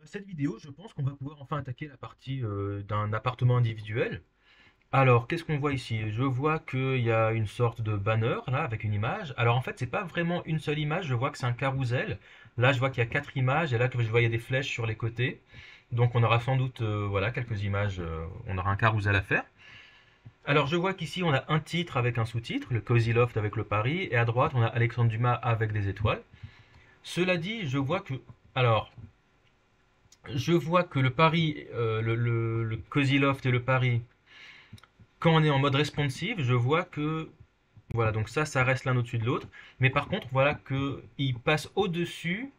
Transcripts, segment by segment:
Cette vidéo, je pense qu'on va pouvoir enfin attaquer la partie d'un appartement individuel. Alors, qu'est-ce qu'on voit ici? Je vois qu'il y a une sorte de banner là avec une image. Alors en fait, c'est pas vraiment une seule image, je vois que c'est un carrousel. Là, je vois qu'il y a quatre images et là, que je voyais des flèches sur les côtés. Donc on aura sans doute voilà, quelques images, on aura un carrousel à faire. Alors je vois qu'ici on a un titre avec un sous-titre, le Cozy Loft avec le Paris, et à droite on a Alexandre Dumas avec des étoiles. Cela dit, je vois que alors je vois que le Paris, le Cozy Loft et le Paris, quand on est en mode responsive, je vois que, voilà, donc ça reste l'un au-dessus de l'autre. Mais par contre, voilà qu'il passe au-dessus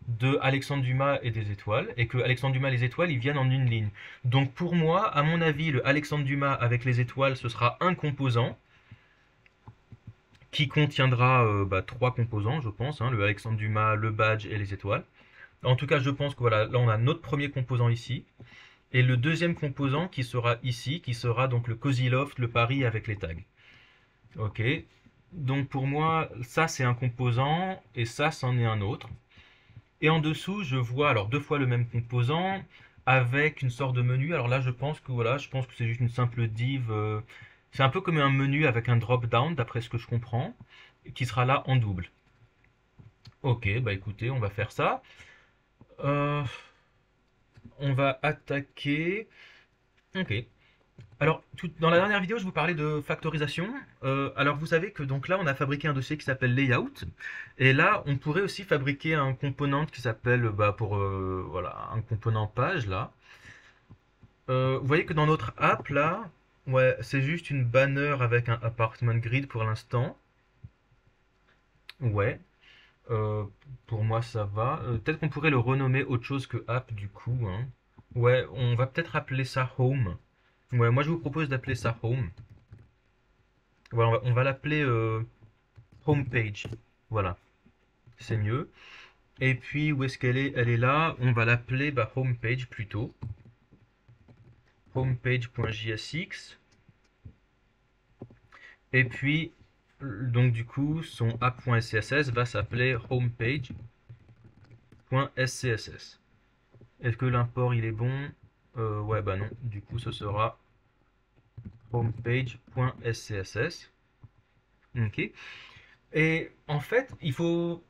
de Alexandre Dumas et des étoiles, et que Alexandre Dumas et les étoiles, ils viennent en une ligne. Donc pour moi, à mon avis, le Alexandre Dumas avec les étoiles, ce sera un composant qui contiendra trois composants, je pense, hein, le Alexandre Dumas, le badge et les étoiles. En tout cas, je pense que voilà, là on a notre premier composant ici. Et le deuxième composant qui sera ici, qui sera donc le Cozy Loft, le Paris avec les tags. Ok. Donc pour moi, ça c'est un composant et ça c'en est un autre. Et en dessous, je vois alors deux fois le même composant avec une sorte de menu. Alors là, je pense que voilà, je pense que c'est juste une simple div. C'est un peu comme un menu avec un drop-down, d'après ce que je comprends, qui sera là en double. Ok, bah écoutez, on va faire ça. Euh, on va attaquer. Ok. Alors, dans la dernière vidéo, je vous parlais de factorisation. Alors, vous savez que donc là, on a fabriqué un dossier qui s'appelle layout. Et là, on pourrait aussi fabriquer un component qui s'appelle, pour voilà, un component page là. Vous voyez que dans notre app là, ouais, c'est juste une banner avec un apartment grid pour l'instant. Ouais, euh, pour moi ça va. Peut-être qu'on pourrait le renommer autre chose que app du coup, hein. Ouais, on va peut-être appeler ça home. Ouais, moi je vous propose d'appeler ça home. Voilà, on va l'appeler homepage. Voilà, c'est mieux. Et puis, où est-ce qu'elle est? Elle est là. On va l'appeler homepage plutôt. Homepage.jsx. Et puis, donc du coup, son app.scss va s'appeler homepage.scss. Est-ce que l'import il est bon? Ouais, bah non. Du coup, ce sera homepage.scss. Ok. Et en fait, il faut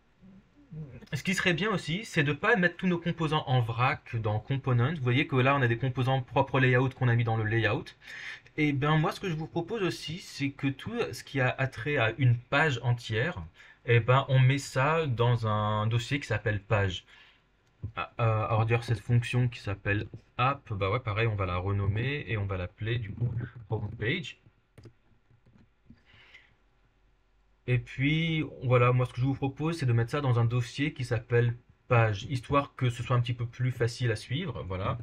ce qui serait bien aussi, c'est de ne pas mettre tous nos composants en vrac dans Component. Vous voyez que là, on a des composants propres layout qu'on a mis dans le layout. Et bien, moi, ce que je vous propose aussi, c'est que tout ce qui a attrait à une page entière, eh ben, on met ça dans un dossier qui s'appelle page. Alors, dire cette fonction qui s'appelle app, bah ouais, pareil, on va la renommer et on va l'appeler du coup homepage. Et puis, voilà, moi ce que je vous propose, c'est de mettre ça dans un dossier qui s'appelle page, histoire que ce soit un petit peu plus facile à suivre. Voilà.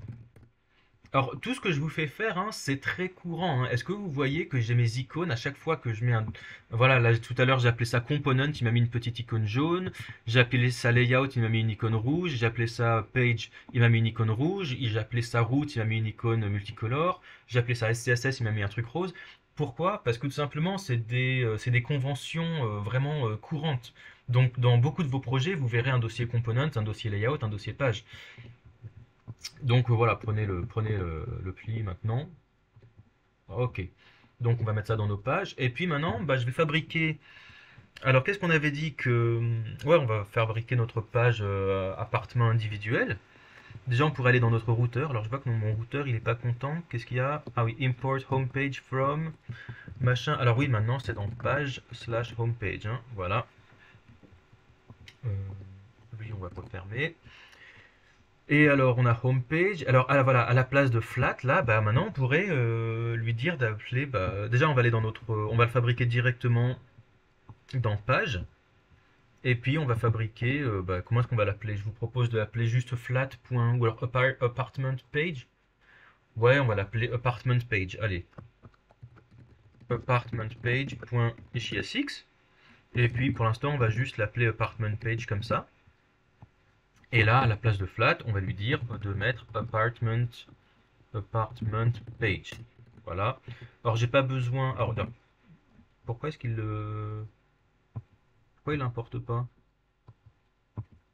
Alors, tout ce que je vous fais faire, hein, c'est très courant, hein. Est-ce que vous voyez que j'ai mes icônes à chaque fois que je mets un... Voilà, là, tout à l'heure, j'ai appelé ça component, il m'a mis une petite icône jaune. J'ai appelé ça layout, il m'a mis une icône rouge. J'ai appelé ça page, il m'a mis une icône rouge. J'ai appelé ça route, il m'a mis une icône multicolore. J'ai appelé ça SCSS, il m'a mis un truc rose. Pourquoi? Parce que tout simplement, c'est des conventions vraiment courantes. Donc, dans beaucoup de vos projets, vous verrez un dossier component, un dossier layout, un dossier page. Donc voilà, prenez le pli maintenant. Ok. Donc on va mettre ça dans nos pages. Et puis maintenant, je vais fabriquer. Alors qu'est-ce qu'on avait dit que. Ouais, on va fabriquer notre page appartement individuel. Déjà, on pourrait aller dans notre routeur. Alors je vois que mon routeur, il est pas content. Qu'est-ce qu'il y a? Ah oui, import homepage from machin. Alors oui, maintenant c'est dans page slash homepage, hein. Voilà. Euh, Lui, on va pas le fermer. Et alors, on a homepage. Alors, voilà, à la place de flat, là, maintenant, on pourrait lui dire d'appeler. Déjà, on va aller dans notre. On va le fabriquer directement dans page. Et puis, on va fabriquer. Comment est-ce qu'on va l'appeler? Je vous propose de l'appeler juste flat. Ou alors apartment page. Ouais, on va l'appeler apartment page. Allez, apartment page.jsx. Et puis, pour l'instant, on va juste l'appeler apartment page comme ça. Et là, à la place de flat, on va lui dire de mettre apartment page. Voilà. Alors j'ai pas besoin. Alors non. Pourquoi est-ce qu'il le. Pourquoi il l'importe pas?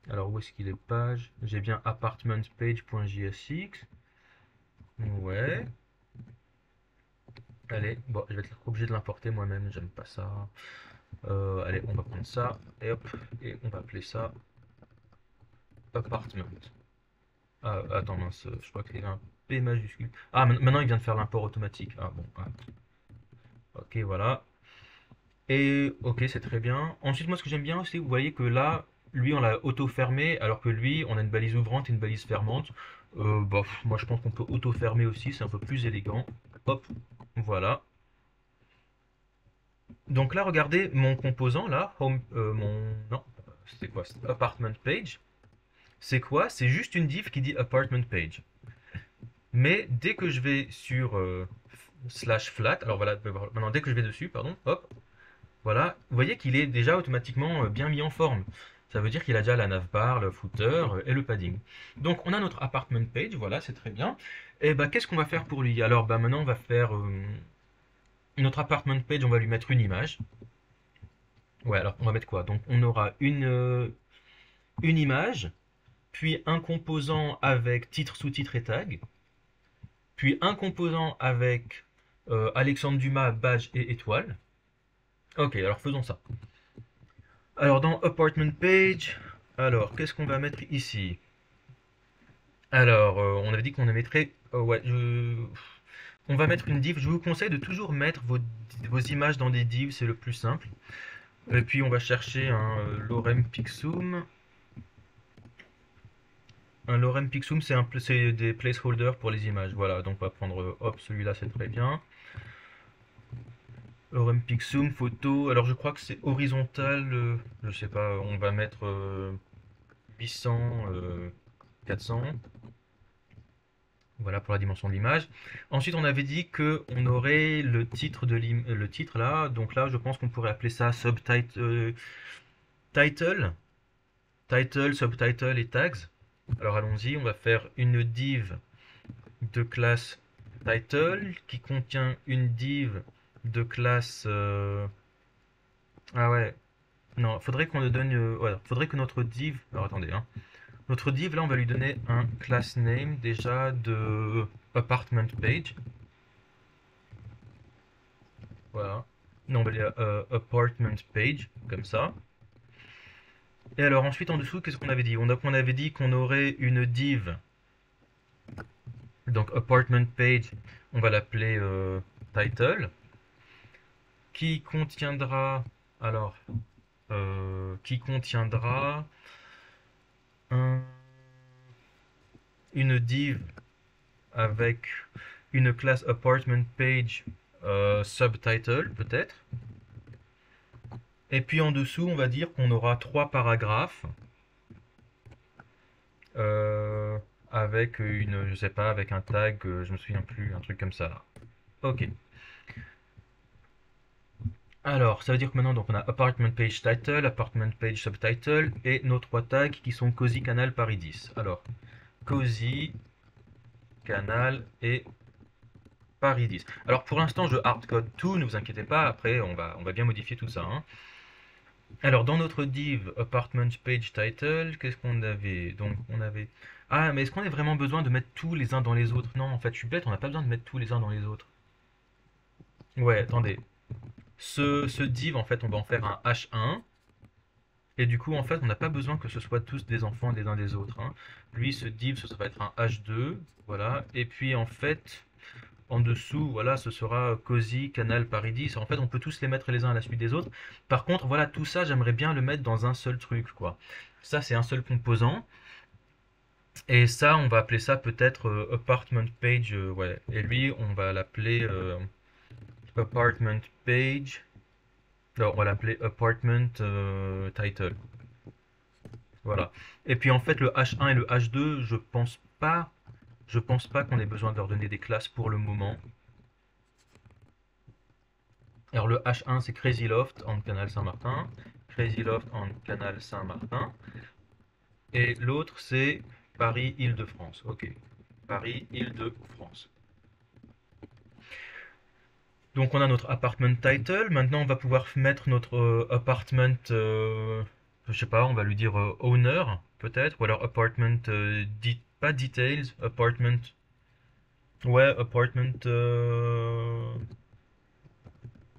Alors où est-ce qu'il est page? J'ai bien apartmentpage.jsx. Ouais. Allez, bon, je vais être obligé de l'importer moi-même, j'aime pas ça. Allez, on va prendre ça, et hop, et on va appeler ça apartment. Ah, attends, mince, je crois qu'il y a un P majuscule. Ah, maintenant il vient de faire l'import automatique. Ah bon, ah. Ok, voilà. Et ok, c'est très bien. Ensuite, moi, ce que j'aime bien aussi, vous voyez que là, lui, on l'a auto-fermé, alors que lui, on a une balise ouvrante et une balise fermante. Bah, moi, je pense qu'on peut auto-fermer aussi, c'est un peu plus élégant. Hop, voilà. Donc là, regardez mon composant, là, home, non, c'était quoi? C'était apartment page. C'est quoi? C'est juste une div qui dit apartment page. Mais dès que je vais sur slash flat, alors voilà, maintenant dès que je vais dessus, pardon, hop, voilà, vous voyez qu'il est déjà automatiquement bien mis en forme. Ça veut dire qu'il a déjà la navbar, le footer et le padding. Donc on a notre apartment page, voilà, c'est très bien. Et bah qu'est-ce qu'on va faire pour lui? Alors bah maintenant on va faire notre apartment page, on va lui mettre une image. Ouais, alors on va mettre quoi? Donc on aura une image, puis un composant avec titre, sous-titre et tag, puis un composant avec Alexandre Dumas, badge et étoile. Ok, alors faisons ça. Alors dans apartment page, alors qu'est-ce qu'on va mettre ici? Alors on avait dit qu'on mettrait, ouais, on va mettre une div. Je vous conseille de toujours mettre vos images dans des divs, c'est le plus simple. Et puis on va chercher un lorem pixum. Un lorem pixum, c'est des placeholders pour les images. Voilà, donc on va prendre, hop, celui-là c'est très bien. Lorem pixum, photo. Alors je crois que c'est horizontal, je sais pas, on va mettre 800, 400. Voilà pour la dimension de l'image. Ensuite, on avait dit que on aurait le titre le titre là. Donc là, je pense qu'on pourrait appeler ça subtitle, title, title, subtitle et tags. Alors allons-y, on va faire une div de classe title qui contient une div de classe. Ah ouais, non, faudrait qu'on le donne. Voilà, faudrait que notre div. Alors attendez, hein. Notre div là, on va lui donner un class name déjà de apartment page. Voilà. Non, on va dire apartment page, comme ça. Et alors ensuite en dessous, qu'est-ce qu'on avait dit? On avait dit qu'on aurait une div. Donc apartment page, on va l'appeler title, qui contiendra alors qui contiendra un- une div avec une classe apartment page subtitle peut-être. Et puis en dessous, on va dire qu'on aura trois paragraphes euh, avec je sais pas, avec un tag, je me souviens plus, un truc comme ça là. Ok. Alors, ça veut dire que maintenant, donc, on a apartment page title, apartment page subtitle et nos trois tags qui sont cozy, canal, Paris 10. Alors, cozy, canal et Paris 10. Alors, pour l'instant, je hardcode tout, ne vous inquiétez pas, après, on va bien modifier tout ça, hein. Alors, dans notre div apartment page title, qu'est-ce qu'on avait? Donc, on avait. Ah, mais est-ce qu'on a vraiment besoin de mettre tous les uns dans les autres? Non, en fait, je suis bête, on n'a pas besoin de mettre tous les uns dans les autres. Ouais, attendez. Ce div, en fait, on va en faire un H1. Et du coup, en fait, on n'a pas besoin que ce soit tous des enfants les uns des autres, hein. Lui, ce div, ça va être un H2. Voilà. Et puis, en fait, en dessous, voilà, ce sera Cozy, Canal, Paris 10. En fait, on peut tous les mettre les uns à la suite des autres. Par contre, voilà, tout ça, j'aimerais bien le mettre dans un seul truc, quoi. Ça, c'est un seul composant. Et ça, on va appeler ça peut-être apartment page. Ouais. Et lui, on va l'appeler apartment page. Non, on va l'appeler apartment title. Voilà. Et puis en fait, le H1 et le H2, je pense pas qu'on ait besoin de leur donner des classes pour le moment. Alors le H1 c'est Crazy Loft en Canal Saint-Martin, Crazy Loft en Canal Saint-Martin, et l'autre c'est Paris-Île-de-France. Ok, Paris-Île-de-France. Donc on a notre apartment title. Maintenant on va pouvoir mettre notre apartment Je sais pas, on va lui dire owner, peut-être, ou alors apartment, pas details, apartment, ouais, apartment,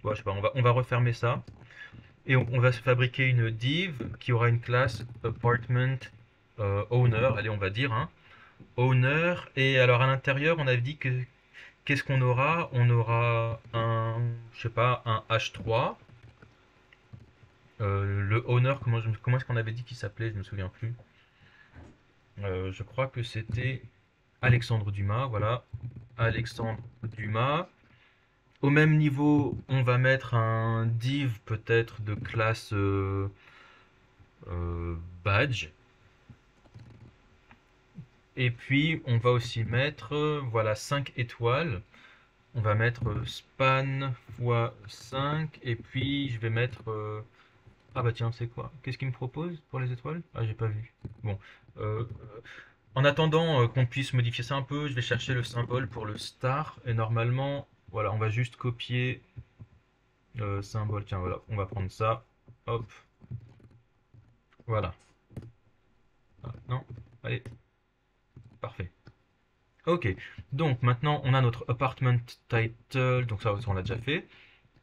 ouais, je sais pas, on va refermer ça, et on va se fabriquer une div qui aura une classe apartment owner, allez, on va dire, hein, owner, et alors à l'intérieur, on a dit que, qu'est-ce qu'on aura? On aura un, je sais pas, un h3, le owner, comment est-ce qu'on avait dit qu'il s'appelait? Je me souviens plus. Je crois que c'était Alexandre Dumas, voilà. Alexandre Dumas. Au même niveau, on va mettre un div peut-être de classe badge. Et puis, on va aussi mettre, voilà, 5 étoiles. On va mettre span fois 5. Et puis, je vais mettre... ah bah tiens, c'est quoi? Qu'est-ce qu'il me propose pour les étoiles? Ah, j'ai pas vu. Bon. Euh, En attendant qu'on puisse modifier ça un peu, je vais chercher le symbole pour le star. Et normalement, voilà, on va juste copier symbole. Tiens, voilà, on va prendre ça. Hop, voilà. Ah, non, allez, parfait. Ok, donc maintenant on a notre apartment title. Donc ça, on l'a déjà fait.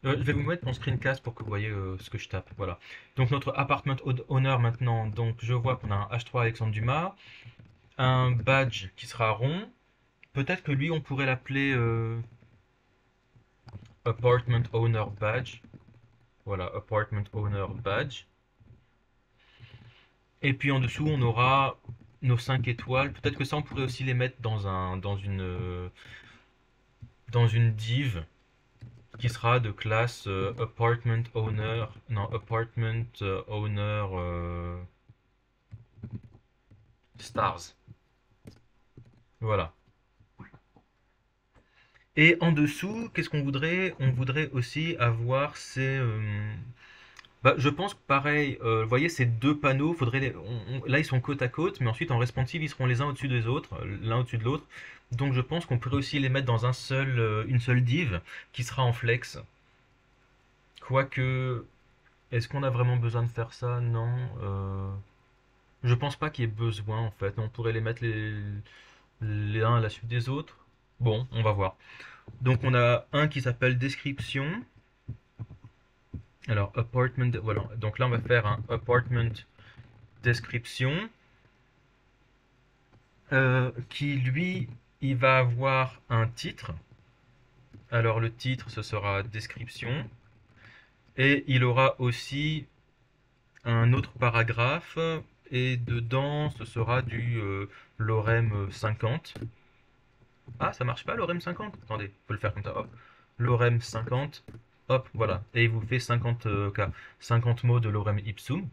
Je vais vous mettre mon screencast pour que vous voyez ce que je tape. Voilà. Donc notre apartment owner maintenant. Donc je vois qu'on a un H3 Alexandre Dumas, un badge qui sera rond. Peut-être que lui, on pourrait l'appeler Apartment Owner Badge. Voilà, Apartment Owner Badge. Et puis en dessous, on aura nos 5 étoiles. Peut-être que ça, on pourrait aussi les mettre dans une div qui sera de classe Apartment Owner. Non, Apartment Owner Stars. Voilà. Et en dessous, qu'est-ce qu'on voudrait? On voudrait aussi avoir ces, bah, je pense que pareil, vous voyez ces deux panneaux, là ils sont côte à côte, mais ensuite en responsive ils seront les uns au-dessus des autres, l'un au-dessus de l'autre. Donc je pense qu'on pourrait aussi les mettre dans une seule div qui sera en flex. Quoique, est-ce qu'on a vraiment besoin de faire ça? Non. Je pense pas qu'il y ait besoin en fait. On pourrait les mettre les uns à la suite des autres. Bon, on va voir. Donc on a un qui s'appelle description. Alors apartment, voilà. Donc là on va faire un apartment description. Qui lui, il va avoir un titre. Alors le titre, ce sera description. Et il aura aussi un autre paragraphe. Et dedans, ce sera du lorem 50. Ah, ça marche pas, lorem 50? Attendez, faut le faire comme ça. Hop. Lorem 50. Hop, voilà. Et il vous fait 50, 50 mots de lorem ipsum.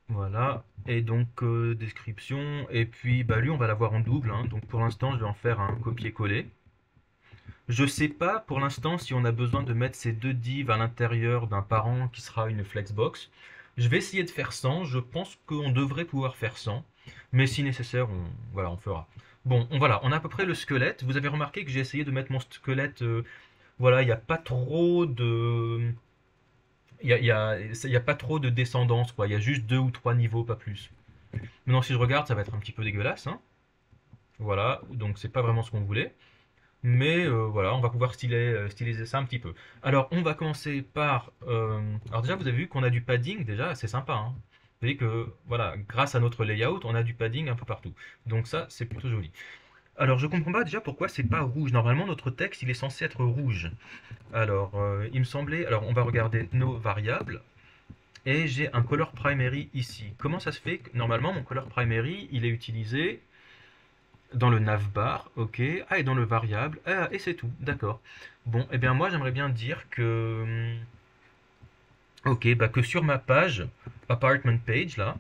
Voilà, et donc description, et puis bah, lui on va l'avoir en double, hein. Donc pour l'instant je vais en faire un copier-coller. Je sais pas pour l'instant si on a besoin de mettre ces deux divs à l'intérieur d'un parent qui sera une flexbox. Je vais essayer de faire sans, je pense qu'on devrait pouvoir faire sans, mais si nécessaire, voilà, on fera. Bon, voilà, on a à peu près le squelette. Vous avez remarqué que j'ai essayé de mettre mon squelette, voilà, il n'y a pas trop de... Il y a pas trop de descendance, quoi. Il y a juste deux ou trois niveaux, pas plus. Maintenant, si je regarde, ça va être un petit peu dégueulasse, hein. Voilà, donc c'est pas vraiment ce qu'on voulait. Mais voilà, on va pouvoir styliser ça un petit peu. Alors, on va commencer par... alors déjà, vous avez vu qu'on a du padding, déjà, c'est sympa, hein. Vous voyez que, voilà, grâce à notre layout, on a du padding un peu partout. Donc ça, c'est plutôt joli. Alors, je comprends pas déjà pourquoi c'est pas rouge. Normalement, notre texte, il est censé être rouge. Alors, il me semblait... Alors, on va regarder nos variables. Et j'ai un color primary ici. Comment ça se fait que normalement mon color primary il est utilisé dans le navbar, ok, ah et dans le variable, ah, et c'est tout, d'accord. Bon, et eh bien moi j'aimerais bien dire que, ok, bah que sur ma page apartment page là,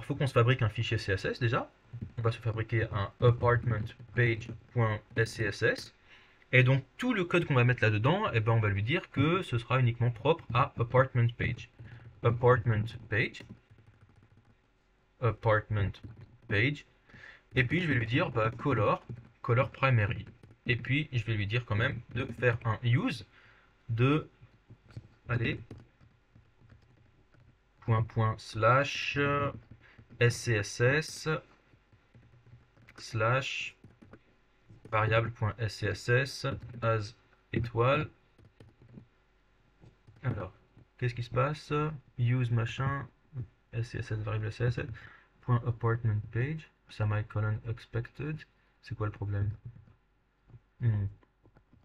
faut qu'on se fabrique un fichier CSS déjà. On va se fabriquer un apartment page.scss. Et donc tout le code qu'on va mettre là-dedans, eh ben, on va lui dire que ce sera uniquement propre à apartment page. Apartment page. Apartment page. Et puis je vais lui dire bah, color primary. Et puis je vais lui dire quand même de faire un use de, allez, slash scss slash variable.scss as étoile. Alors, qu'est-ce qui se passe? Use machin scss variable scss point apartment page semicolon expected. C'est quoi le problème?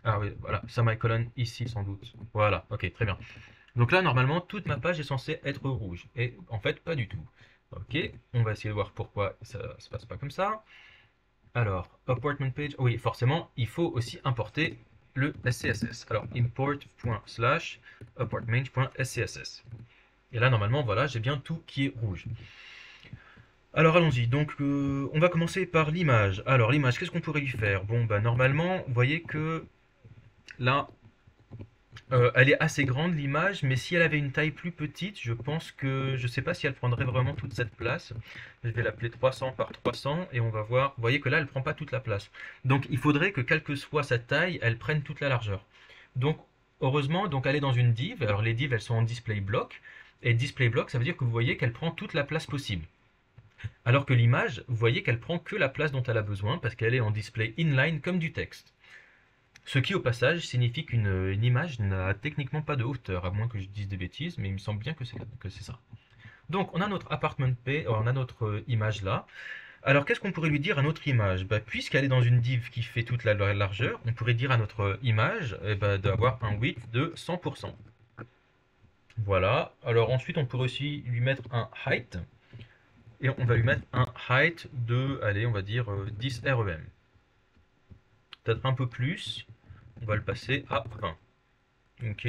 Ah oui, voilà, semicolon ici sans doute. Voilà, ok, très bien. Donc là, normalement, toute ma page est censée être rouge. Et en fait, pas du tout. Ok, on va essayer de voir pourquoi ça se passe pas comme ça. Alors, apartment page, oui, forcément, il faut aussi importer le SCSS. Alors, import.slash apartment.scss. Et là, normalement, voilà, j'ai bien tout qui est rouge. Alors, allons-y. Donc, on va commencer par l'image. Alors, l'image, qu'est-ce qu'on pourrait lui faire? Bon, bah, normalement, vous voyez que là, elle est assez grande l'image, mais si elle avait une taille plus petite, je pense que je ne sais pas si elle prendrait vraiment toute cette place. Je vais l'appeler 300 par 300 et on va voir. Vous voyez que là, elle ne prend pas toute la place. Donc il faudrait que quelle que soit sa taille, elle prenne toute la largeur. Donc heureusement, donc elle est dans une div. Alors les divs, elles sont en display block. Et display block, ça veut dire que vous voyez qu'elle prend toute la place possible. Alors que l'image, vous voyez qu'elle prend que la place dont elle a besoin parce qu'elle est en display inline comme du texte. Ce qui, au passage, signifie qu'une image n'a techniquement pas de hauteur, à moins que je dise des bêtises, mais il me semble bien que c'est ça. Donc, on a notre apartment page, on a notre image là. Alors, qu'est-ce qu'on pourrait lui dire à notre image? Bah, puisqu'elle est dans une div qui fait toute la largeur, on pourrait dire à notre image d'avoir un width de 100%. Voilà. Alors, ensuite, on pourrait aussi lui mettre un height. Et on va lui mettre un height de, allez, on va dire 10 rem. Peut-être un peu plus. On va le passer à 20. Ok.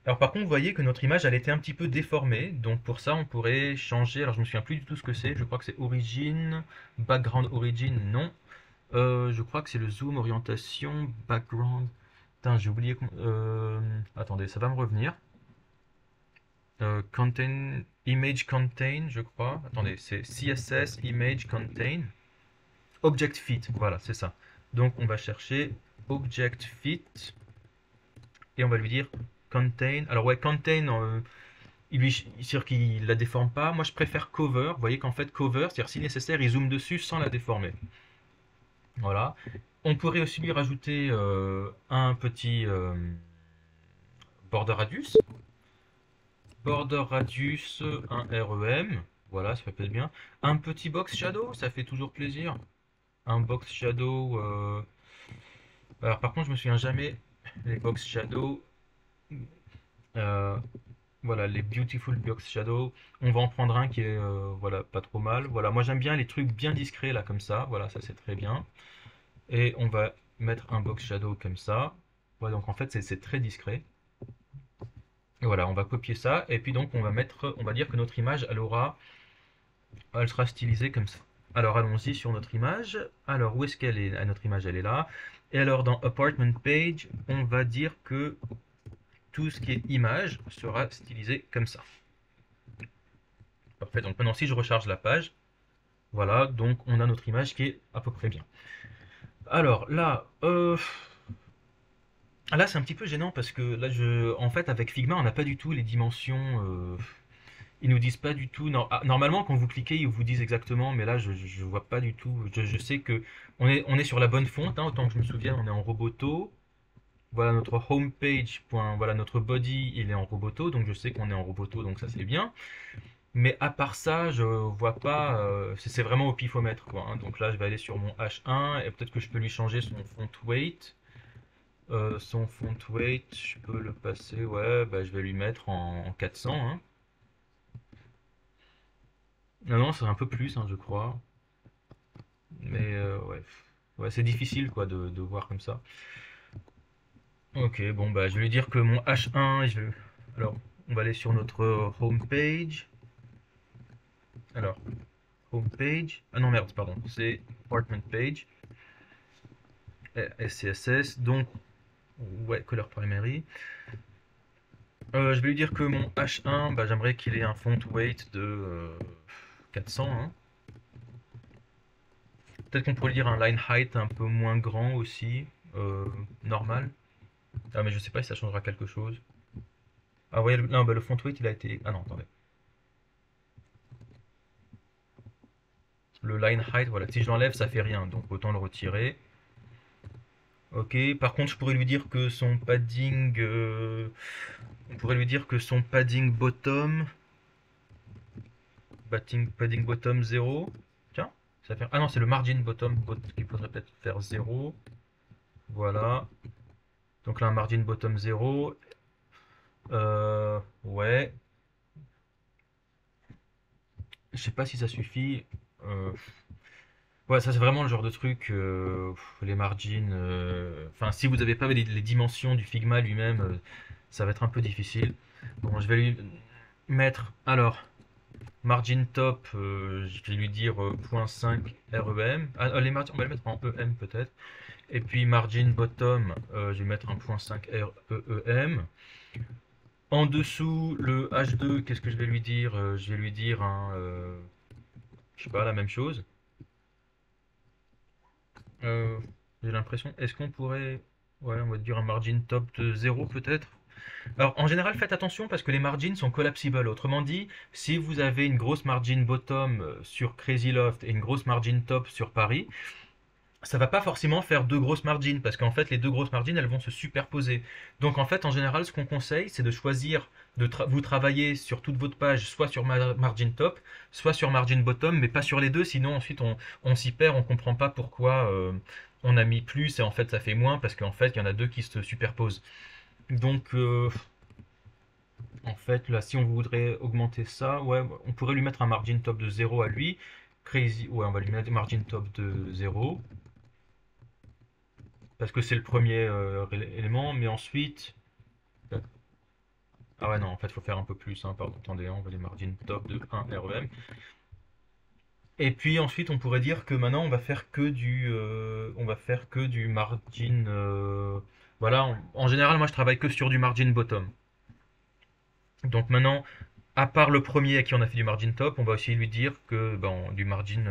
Alors par contre, vous voyez que notre image, elle était un petit peu déformée. Donc pour ça, on pourrait changer. Alors je me souviens plus du tout ce que c'est. Je crois que c'est origin, background origin, non. Je crois que c'est le zoom, orientation, background. Putain, j'ai oublié. Attendez, ça va me revenir. Contain, image contain, je crois. Attendez, c'est CSS image contain. Object fit, voilà, c'est ça. Donc on va chercher object fit et on va lui dire contain. Alors ouais, contain, c'est-à-dire qu'il la déforme pas. Moi, je préfère cover. Vous voyez qu'en fait, cover, c'est-à-dire si nécessaire, il zoome dessus sans la déformer. Voilà. On pourrait aussi lui rajouter un petit border radius. Border radius, un rem. Voilà, ça fait peut-être bien. Un petit box shadow, ça fait toujours plaisir. Un box shadow. Alors par contre, je me souviens jamais les box shadow. Euh, Voilà, les Beautiful Box Shadow. On va en prendre un qui est voilà, pas trop mal. Voilà, moi j'aime bien les trucs bien discrets là comme ça. Voilà, ça c'est très bien. Et on va mettre un Box Shadow comme ça. Voilà, donc en fait c'est très discret. Et voilà, on va copier ça. Et puis donc on va dire que notre image, elle sera stylisée comme ça. Alors allons-y sur notre image. Alors où est-ce qu'elle est? Ah, notre image elle est là. Et alors dans Apartment Page, on va dire que tout ce qui est image sera stylisé comme ça. Parfait, donc maintenant si je recharge la page, voilà, donc on a notre image qui est à peu près bien. Alors là c'est un petit peu gênant parce que là en fait avec Figma on n'a pas du tout les dimensions, ils nous disent pas du tout, normalement quand vous cliquez ils vous disent exactement, mais là je vois pas du tout, je sais que on est sur la bonne fonte, hein, autant que je me souvienne, on est en Roboto. Voilà notre home page, voilà notre body il est en Roboto, donc je sais qu'on est en Roboto, donc ça c'est bien. Mais à part ça, je vois pas. C'est vraiment au pifomètre, quoi, hein. Donc là, je vais aller sur mon H1 et peut-être que je peux lui changer son font weight. Son font weight, je peux le passer. Ouais, bah, je vais lui mettre en 400, hein. Non, non, c'est un peu plus, hein, je crois. Mais ouais, ouais, c'est difficile, quoi, de voir comme ça. Ok, bon, bah, je vais lui dire que mon H1, alors, on va aller sur notre home page. Alors, home page. Ah non, merde, pardon, c'est apartment page. SCSS, donc ouais, color primary. Je vais lui dire que mon H1, bah, j'aimerais qu'il ait un font weight de 400, hein. Peut-être qu'on pourrait lui dire un line height un peu moins grand aussi, normal. Ah mais je sais pas si ça changera quelque chose. Ah ouais, non, bah, le font weight il a été... Ah non, attendez. le line height, voilà, si je l'enlève, ça fait rien, donc autant le retirer. Ok, par contre, je pourrais lui dire que son padding, on pourrait lui dire que son padding bottom, padding bottom 0. Tiens, ça fait. Ah non, c'est le margin bottom qu'il faudrait peut-être faire 0. Voilà. Donc là, un margin bottom 0. Ouais. Je sais pas si ça suffit. Euh, Ouais, ça c'est vraiment le genre de truc, les margins. Enfin, si vous n'avez pas les dimensions du Figma lui-même, ça va être un peu difficile. Bon, je vais lui mettre. Alors, margin top, je vais lui dire 0.5 REM. Ah, les margins, on va les mettre en EM peut-être. Et puis margin bottom, je vais mettre un 0.5 REM. En dessous, le H2, qu'est-ce que je vais lui dire? Je vais lui dire je sais pas, la même chose. Euh, j'ai l'impression. Est-ce qu'on pourrait. Ouais, on va dire un margin top de 0 peut-être. Alors en général, faites attention parce que les margins sont collapsibles. Autrement dit, si vous avez une grosse margin bottom sur Crazy Loft et une grosse margin top sur Paris, ça va pas forcément faire deux grosses margins parce qu'en fait les deux grosses margins elles vont se superposer. Donc en fait en général ce qu'on conseille c'est de choisir de vous travailler sur toute votre page soit sur margin top, soit sur margin bottom, mais pas sur les deux sinon ensuite on s'y perd, on comprend pas pourquoi on a mis plus et en fait ça fait moins parce qu'en fait il y en a deux qui se superposent. Donc en fait là si on voudrait augmenter ça, ouais on pourrait lui mettre un margin top de 0 à lui. Crazy, ouais on va lui mettre un margin top de 0 parce que c'est le premier élément, mais ensuite. Ah ouais, non, en fait, il faut faire un peu plus, hein, pardon, attendez, on va les margin top de 1 REM. Et puis ensuite, on pourrait dire que maintenant, on va faire que du margin. Voilà, en général, moi, je travaille que sur du margin bottom. Donc maintenant, à part le premier à qui on a fait du margin top, on va aussi lui dire que ben, du margin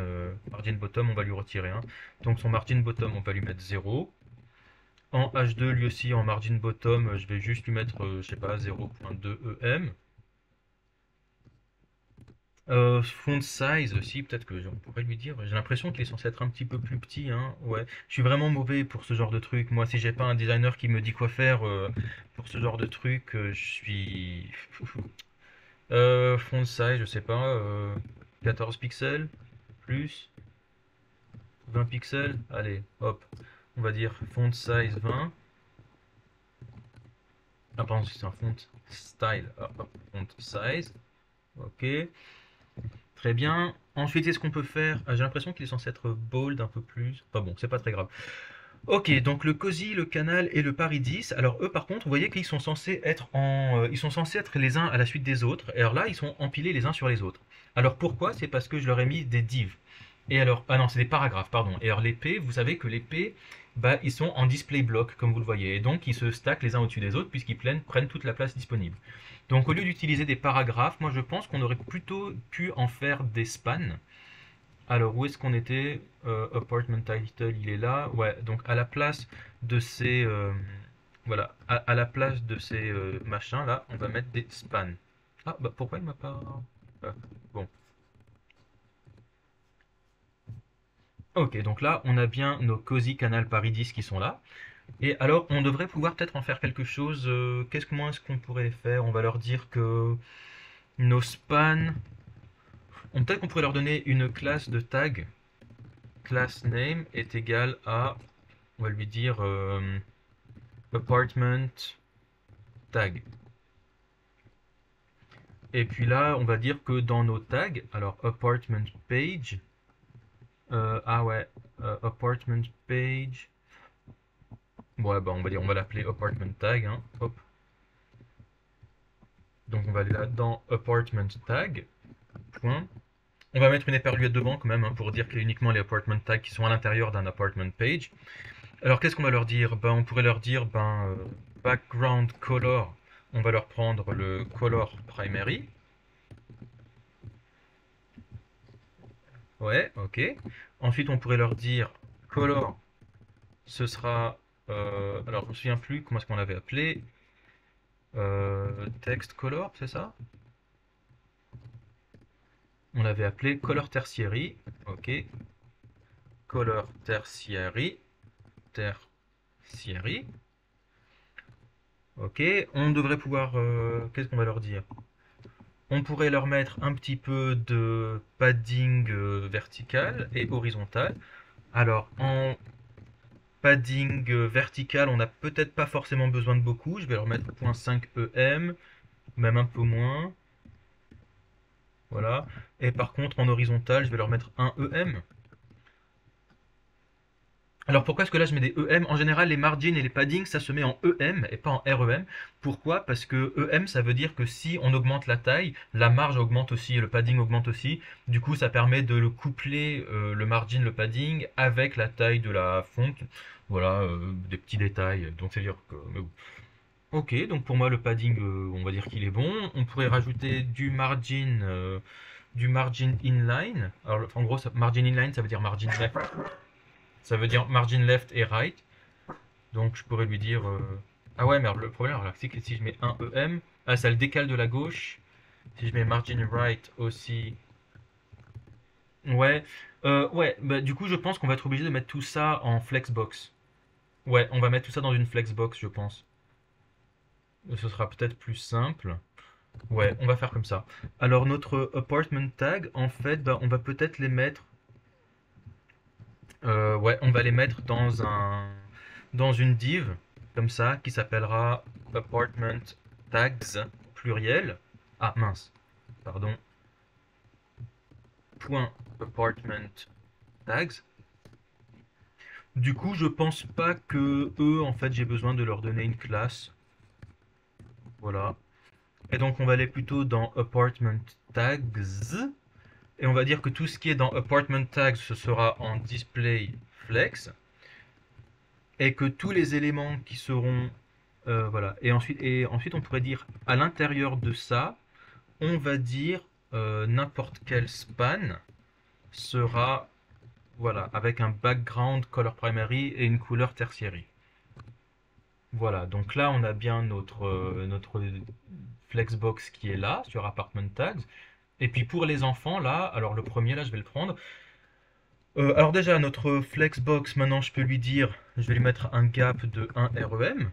bottom, on va lui retirer un. Donc son margin bottom, on va lui mettre 0. En H2, lui aussi, en margin bottom, je vais juste lui mettre, je sais pas, 0.2 EM. Font size aussi, peut-être que on pourrait lui dire. J'ai l'impression qu'il est censé être un petit peu plus petit, hein. Ouais, je suis vraiment mauvais pour ce genre de truc. Moi, si j'ai pas un designer qui me dit quoi faire pour ce genre de truc, je suis. Font size, je sais pas, 14 pixels, plus 20 pixels. Allez, hop, on va dire font size 20. Ah, pardon, c'est un font style. Ah, hop, font size. Ok. Très bien. Ensuite, est-ce qu'on peut faire. Ah, j'ai l'impression qu'il est censé être bold un peu plus. Enfin bon, c'est pas très grave. Ok, donc le COSI, le Canal et le Paris 10. Alors eux, par contre, vous voyez qu'ils sont censés être ils sont censés être les uns à la suite des autres. Et alors là, ils sont empilés les uns sur les autres. Alors pourquoi? C'est parce que je leur ai mis des divs. Et alors, ah non, c'est des paragraphes, pardon. Et alors les P, vous savez que les P, bah, ils sont en display block, comme vous le voyez. Et donc, ils se stackent les uns au-dessus des autres, puisqu'ils prennent toute la place disponible. Donc, au lieu d'utiliser des paragraphes, moi je pense qu'on aurait plutôt pu en faire des spans. Alors, où est-ce qu'on était? Apartment title, il est là. Ouais, donc à la place de ces. Voilà, à la place de ces machins là, on va mettre des spans. Ah, bah pourquoi il m'a pas. Ah, bon. Ok, donc là, on a bien nos Cozy Canal Paris 10 qui sont là. Et alors, on devrait pouvoir peut-être en faire quelque chose. Comment est-ce qu'on pourrait faire? On va leur dire que nos spans. Peut-être qu'on pourrait leur donner une classe de tag. Class name est égal à. On va lui dire apartment tag. Et puis là, on va dire que dans nos tags, alors apartment page. Ah ouais, apartment page. Ouais, bah on va dire, on va l'appeler apartment tag. Hein, hop. Donc on va aller là dans apartment tag. Point. On va mettre une éperluette devant quand même hein, pour dire qu'il y a uniquement les apartment tags qui sont à l'intérieur d'un apartment page. Alors qu'est-ce qu'on va leur dire? Ben, on pourrait leur dire background color. On va leur prendre le color primary. Ouais, ok. Ensuite, on pourrait leur dire color. Ce sera. Alors, je me souviens plus comment est-ce qu'on l'avait appelé. Text color, c'est ça? On l'avait appelé color tertiary. Ok. ok. Color tertiary, tertiary. Ok, on devrait pouvoir... qu'est-ce qu'on va leur dire? On pourrait leur mettre un petit peu de padding vertical et horizontal. Alors, en padding vertical, on n'a peut-être pas forcément besoin de beaucoup. Je vais leur mettre 0.5 EM, même un peu moins. Voilà. Et par contre, en horizontal, je vais leur mettre 1 EM. Alors pourquoi est-ce que là je mets des EM? En général, les margins et les paddings, ça se met en EM et pas en REM. Pourquoi? Parce que EM, ça veut dire que si on augmente la taille, la marge augmente aussi et le padding augmente aussi. Du coup, ça permet de le coupler, le margin, le padding, avec la taille de la fonte. Voilà, des petits détails. Donc c'est-à-dire que... mais bon. Ok, donc pour moi le padding, on va dire qu'il est bon. On pourrait rajouter du margin inline. Alors en gros, margin inline, ça veut dire margin left. Ça veut dire margin left et right. Donc je pourrais lui dire... Ah ouais, mais alors, le problème, alors, c'est que si je mets un EM, ah, ça le décale de la gauche. Si je mets margin right aussi... Ouais, ouais, bah, du coup je pense qu'on va être obligé de mettre tout ça en flexbox. Ouais, on va mettre tout ça dans une flexbox, je pense. Ce sera peut-être plus simple. Ouais, on va faire comme ça. Alors notre apartment tag, en fait, bah, on va peut-être les mettre... ouais, on va les mettre dans une div, comme ça, qui s'appellera apartment tags, pluriel. Ah, mince, pardon. Point apartment tags. Du coup, je pense pas que eux, en fait, j'ai besoin de leur donner une classe. Voilà. Et donc, on va aller plutôt dans apartment tags. Et on va dire que tout ce qui est dans apartment tags, ce sera en display flex. Et que tous les éléments qui seront... voilà. Et ensuite, on pourrait dire à l'intérieur de ça, on va dire n'importe quel span sera voilà, avec un background color primary et une couleur tertiary. Voilà, donc là on a bien notre flexbox qui est là sur apartment tags. Et puis pour les enfants, là, alors le premier là je vais le prendre. Alors déjà notre flexbox, maintenant je peux lui dire, je vais lui mettre un gap de 1 REM.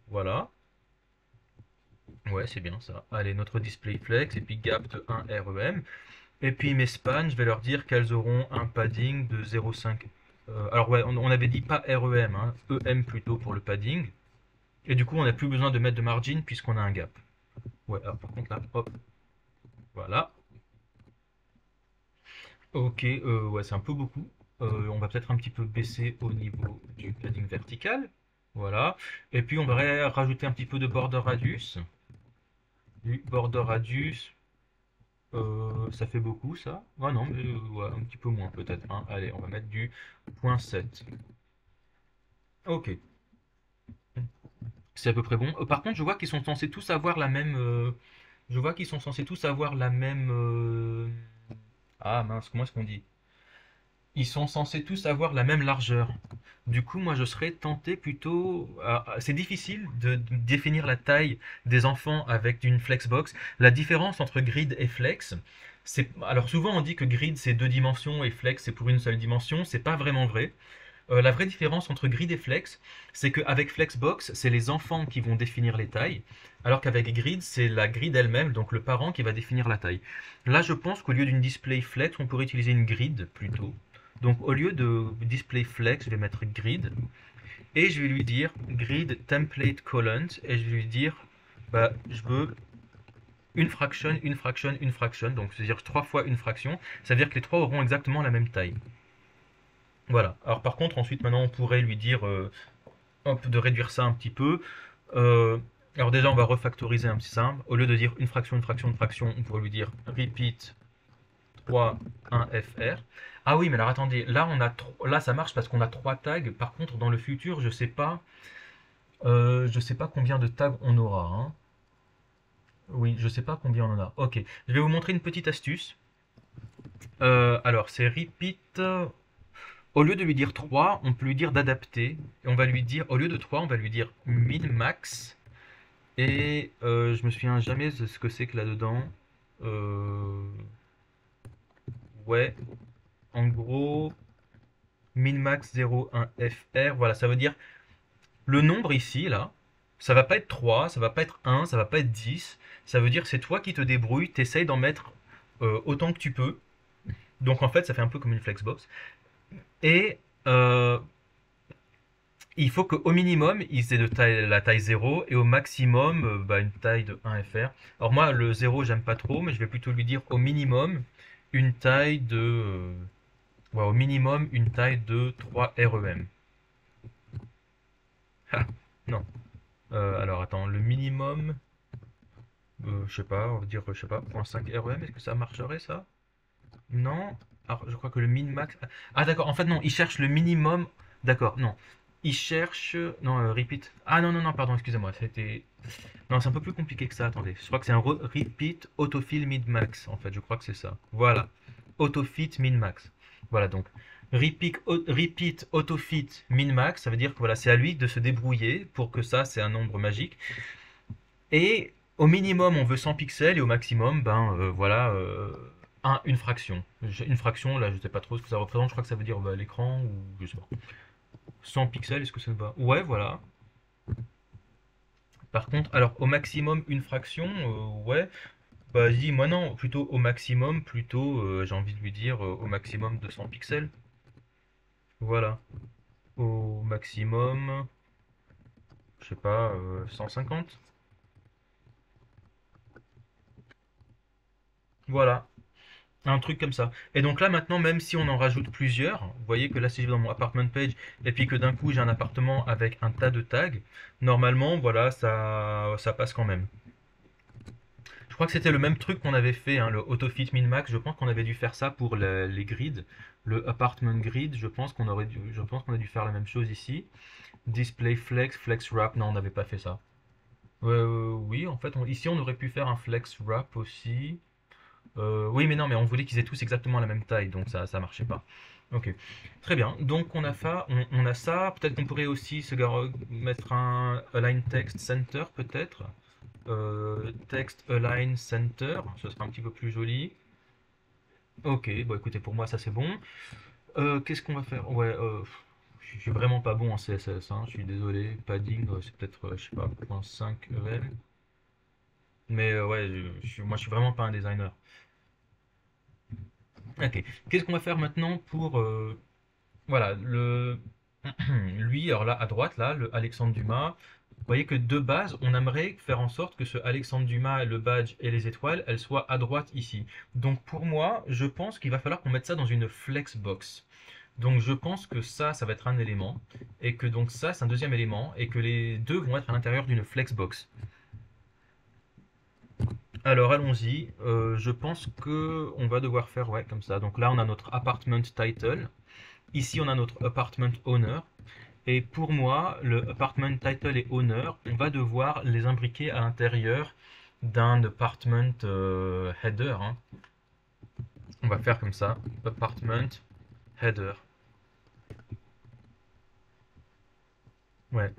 Voilà. Ouais, c'est bien ça. Allez, notre display flex et puis gap de 1 REM. Et puis mes spans, je vais leur dire qu'elles auront un padding de 0,5. Alors ouais, on avait dit pas REM, hein, EM plutôt pour le padding. Et du coup, on n'a plus besoin de mettre de margin puisqu'on a un gap. Ouais, alors par contre là, hop, voilà. Ok, ouais, c'est un peu beaucoup. On va peut-être un petit peu baisser au niveau du padding vertical. Voilà. Et puis on va rajouter un petit peu de border radius. Du border radius, ça fait beaucoup ça. Ah non, mais ouais, un petit peu moins peut-être, hein. Allez, on va mettre du 0.7. Ok, c'est à peu près bon. Par contre, je vois qu'ils sont censés tous avoir la même. Je vois qu'ils sont censés tous avoir la même. Ah mince, comment est-ce qu'on dit? Ils sont censés tous avoir la même largeur. Du coup, moi, je serais tenté plutôt. C'est difficile de définir la taille des enfants avec une flexbox. La différence entre grid et flex, c'est. Alors souvent, on dit que grid c'est deux dimensions et flex c'est pour une seule dimension. C'est pas vraiment vrai. La vraie différence entre grid et flex, c'est qu'avec Flexbox, c'est les enfants qui vont définir les tailles, alors qu'avec grid, c'est la grid elle-même, donc le parent qui va définir la taille. Là, je pense qu'au lieu d'une display flex, on pourrait utiliser une grid plutôt. Donc au lieu de display flex, je vais mettre grid, et je vais lui dire grid template colon, et je vais lui dire, bah, je veux une fraction, une fraction, une fraction, donc c'est-à-dire 3 fois une fraction, ça veut dire que les trois auront exactement la même taille. Voilà. Alors par contre, ensuite, maintenant, on pourrait lui dire hop, de réduire ça un petit peu. Euh, alors déjà, on va refactoriser un petit simple. Au lieu de dire une fraction, une fraction, une fraction, on pourrait lui dire repeat 3, 1 fr. Ah oui, mais alors attendez, là ça marche parce qu'on a 3 tags. Par contre, dans le futur, je sais pas combien de tags on aura, hein. Oui, je sais pas combien on en a. Ok, je vais vous montrer une petite astuce. Alors, c'est repeat. Au lieu de lui dire 3, on peut lui dire d'adapter. Et on va lui dire, au lieu de 3, on va lui dire min max. Et je me souviens jamais de ce que c'est que là-dedans. Euh, ouais. en gros minmax 01fr. Voilà, ça veut dire le nombre ici, là, ça va pas être 3, ça va pas être 1, ça va pas être 10. Ça veut dire que c'est toi qui te débrouilles, t'essayes d'en mettre autant que tu peux. Donc en fait, ça fait un peu comme une flexbox. Et il faut qu'au minimum, ils aient la taille 0 et au maximum, bah, une taille de 1 FR. Alors moi, le 0, j'aime pas trop, mais je vais plutôt lui dire au minimum une taille de... ouais, au minimum une taille de 3 REM. Ah, non. Alors attends, le minimum, je sais pas, on va dire, je sais pas, 0,5 REM, est-ce que ça marcherait ça? Non. Alors je crois que le min-max... Ah d'accord, en fait non, il cherche le minimum... D'accord, non. Il cherche... Non, repeat. Ah non, non, non, pardon, excusez-moi, c'était... Non, c'est un peu plus compliqué que ça, attendez. Je crois que c'est un repeat autofill min-max, en fait, je crois que c'est ça. Voilà. Autofit min-max. Voilà, donc, repeat autofit min-max, ça veut dire que voilà, c'est à lui de se débrouiller pour que ça, c'est un nombre magique. Et au minimum, on veut 100 pixels et au maximum, ben voilà, une fraction. Une fraction, là, je sais pas trop ce que ça représente, je crois que ça veut dire bah, l'écran ou je sais pas. 100 pixels, est-ce que ça va? Ouais, voilà. Par contre, alors au maximum une fraction, ouais, bah vas-y, moi non, plutôt au maximum, plutôt j'ai envie de lui dire au maximum 200 pixels. Voilà. Au maximum, je sais pas, 150. Voilà. Un truc comme ça. Et donc là maintenant, même si on en rajoute plusieurs, vous voyez que là si je vais dans mon apartment page et puis que d'un coup j'ai un appartement avec un tas de tags, normalement voilà, ça passe quand même. Je crois que c'était le même truc qu'on avait fait, hein, le AutoFit Min-Max. Je pense qu'on avait dû faire ça pour les grids, le apartment grid. Je pense qu'on a dû faire la même chose ici. Display Flex, Flex Wrap. Non, on n'avait pas fait ça. Oui, en fait, ici on aurait pu faire un Flex Wrap aussi. Oui, mais non, mais on voulait qu'ils aient tous exactement la même taille, donc ça marchait pas. Ok, très bien. Donc on a ça. Peut-être qu'on pourrait aussi mettre un align text center, peut-être. Text align center, ce sera un petit peu plus joli. Ok, bon écoutez, pour moi ça c'est bon. Qu'est-ce qu'on va faire? Ouais, je suis vraiment pas bon en CSS, hein, je suis désolé. Padding, c'est peut-être, je sais pas, 0,5 EM. Mais ouais, moi je suis vraiment pas un designer. Ok, qu'est-ce qu'on va faire maintenant pour voilà lui, alors là à droite là, le Alexandre Dumas. Vous voyez que de base, on aimerait faire en sorte que ce Alexandre Dumas, le badge et les étoiles, elles soient à droite ici. Donc pour moi, je pense qu'il va falloir qu'on mette ça dans une flexbox. Donc je pense que ça va être un élément, et que donc ça, c'est un deuxième élément, et que les deux vont être à l'intérieur d'une flexbox. Alors allons-y, je pense que on va devoir faire ouais comme ça. Donc là on a notre apartment title, ici on a notre apartment owner, et pour moi le apartment title et owner, on va devoir les imbriquer à l'intérieur d'un apartment header, hein. On va faire comme ça, apartment header. Ouais.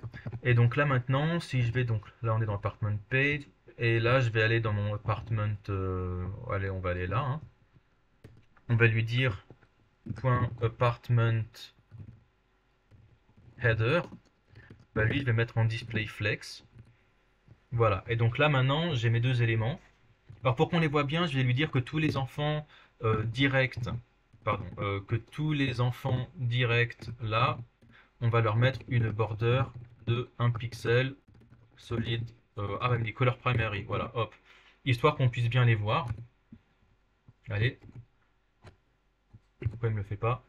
Et donc là maintenant, si je vais donc là on est dans apartment page, et là je vais aller dans mon apartment, allez on va aller là, hein. On va lui dire .apartment header, bah lui je vais mettre en display flex. Voilà, et donc là maintenant j'ai mes deux éléments. Alors pour qu'on les voit bien, je vais lui dire que tous les enfants directs, pardon, que tous les enfants directs là, on va leur mettre une border de 1 pixel solide. Ah, même des color primary, voilà, hop. Histoire qu'on puisse bien les voir. Allez, pourquoi il me le fait pas?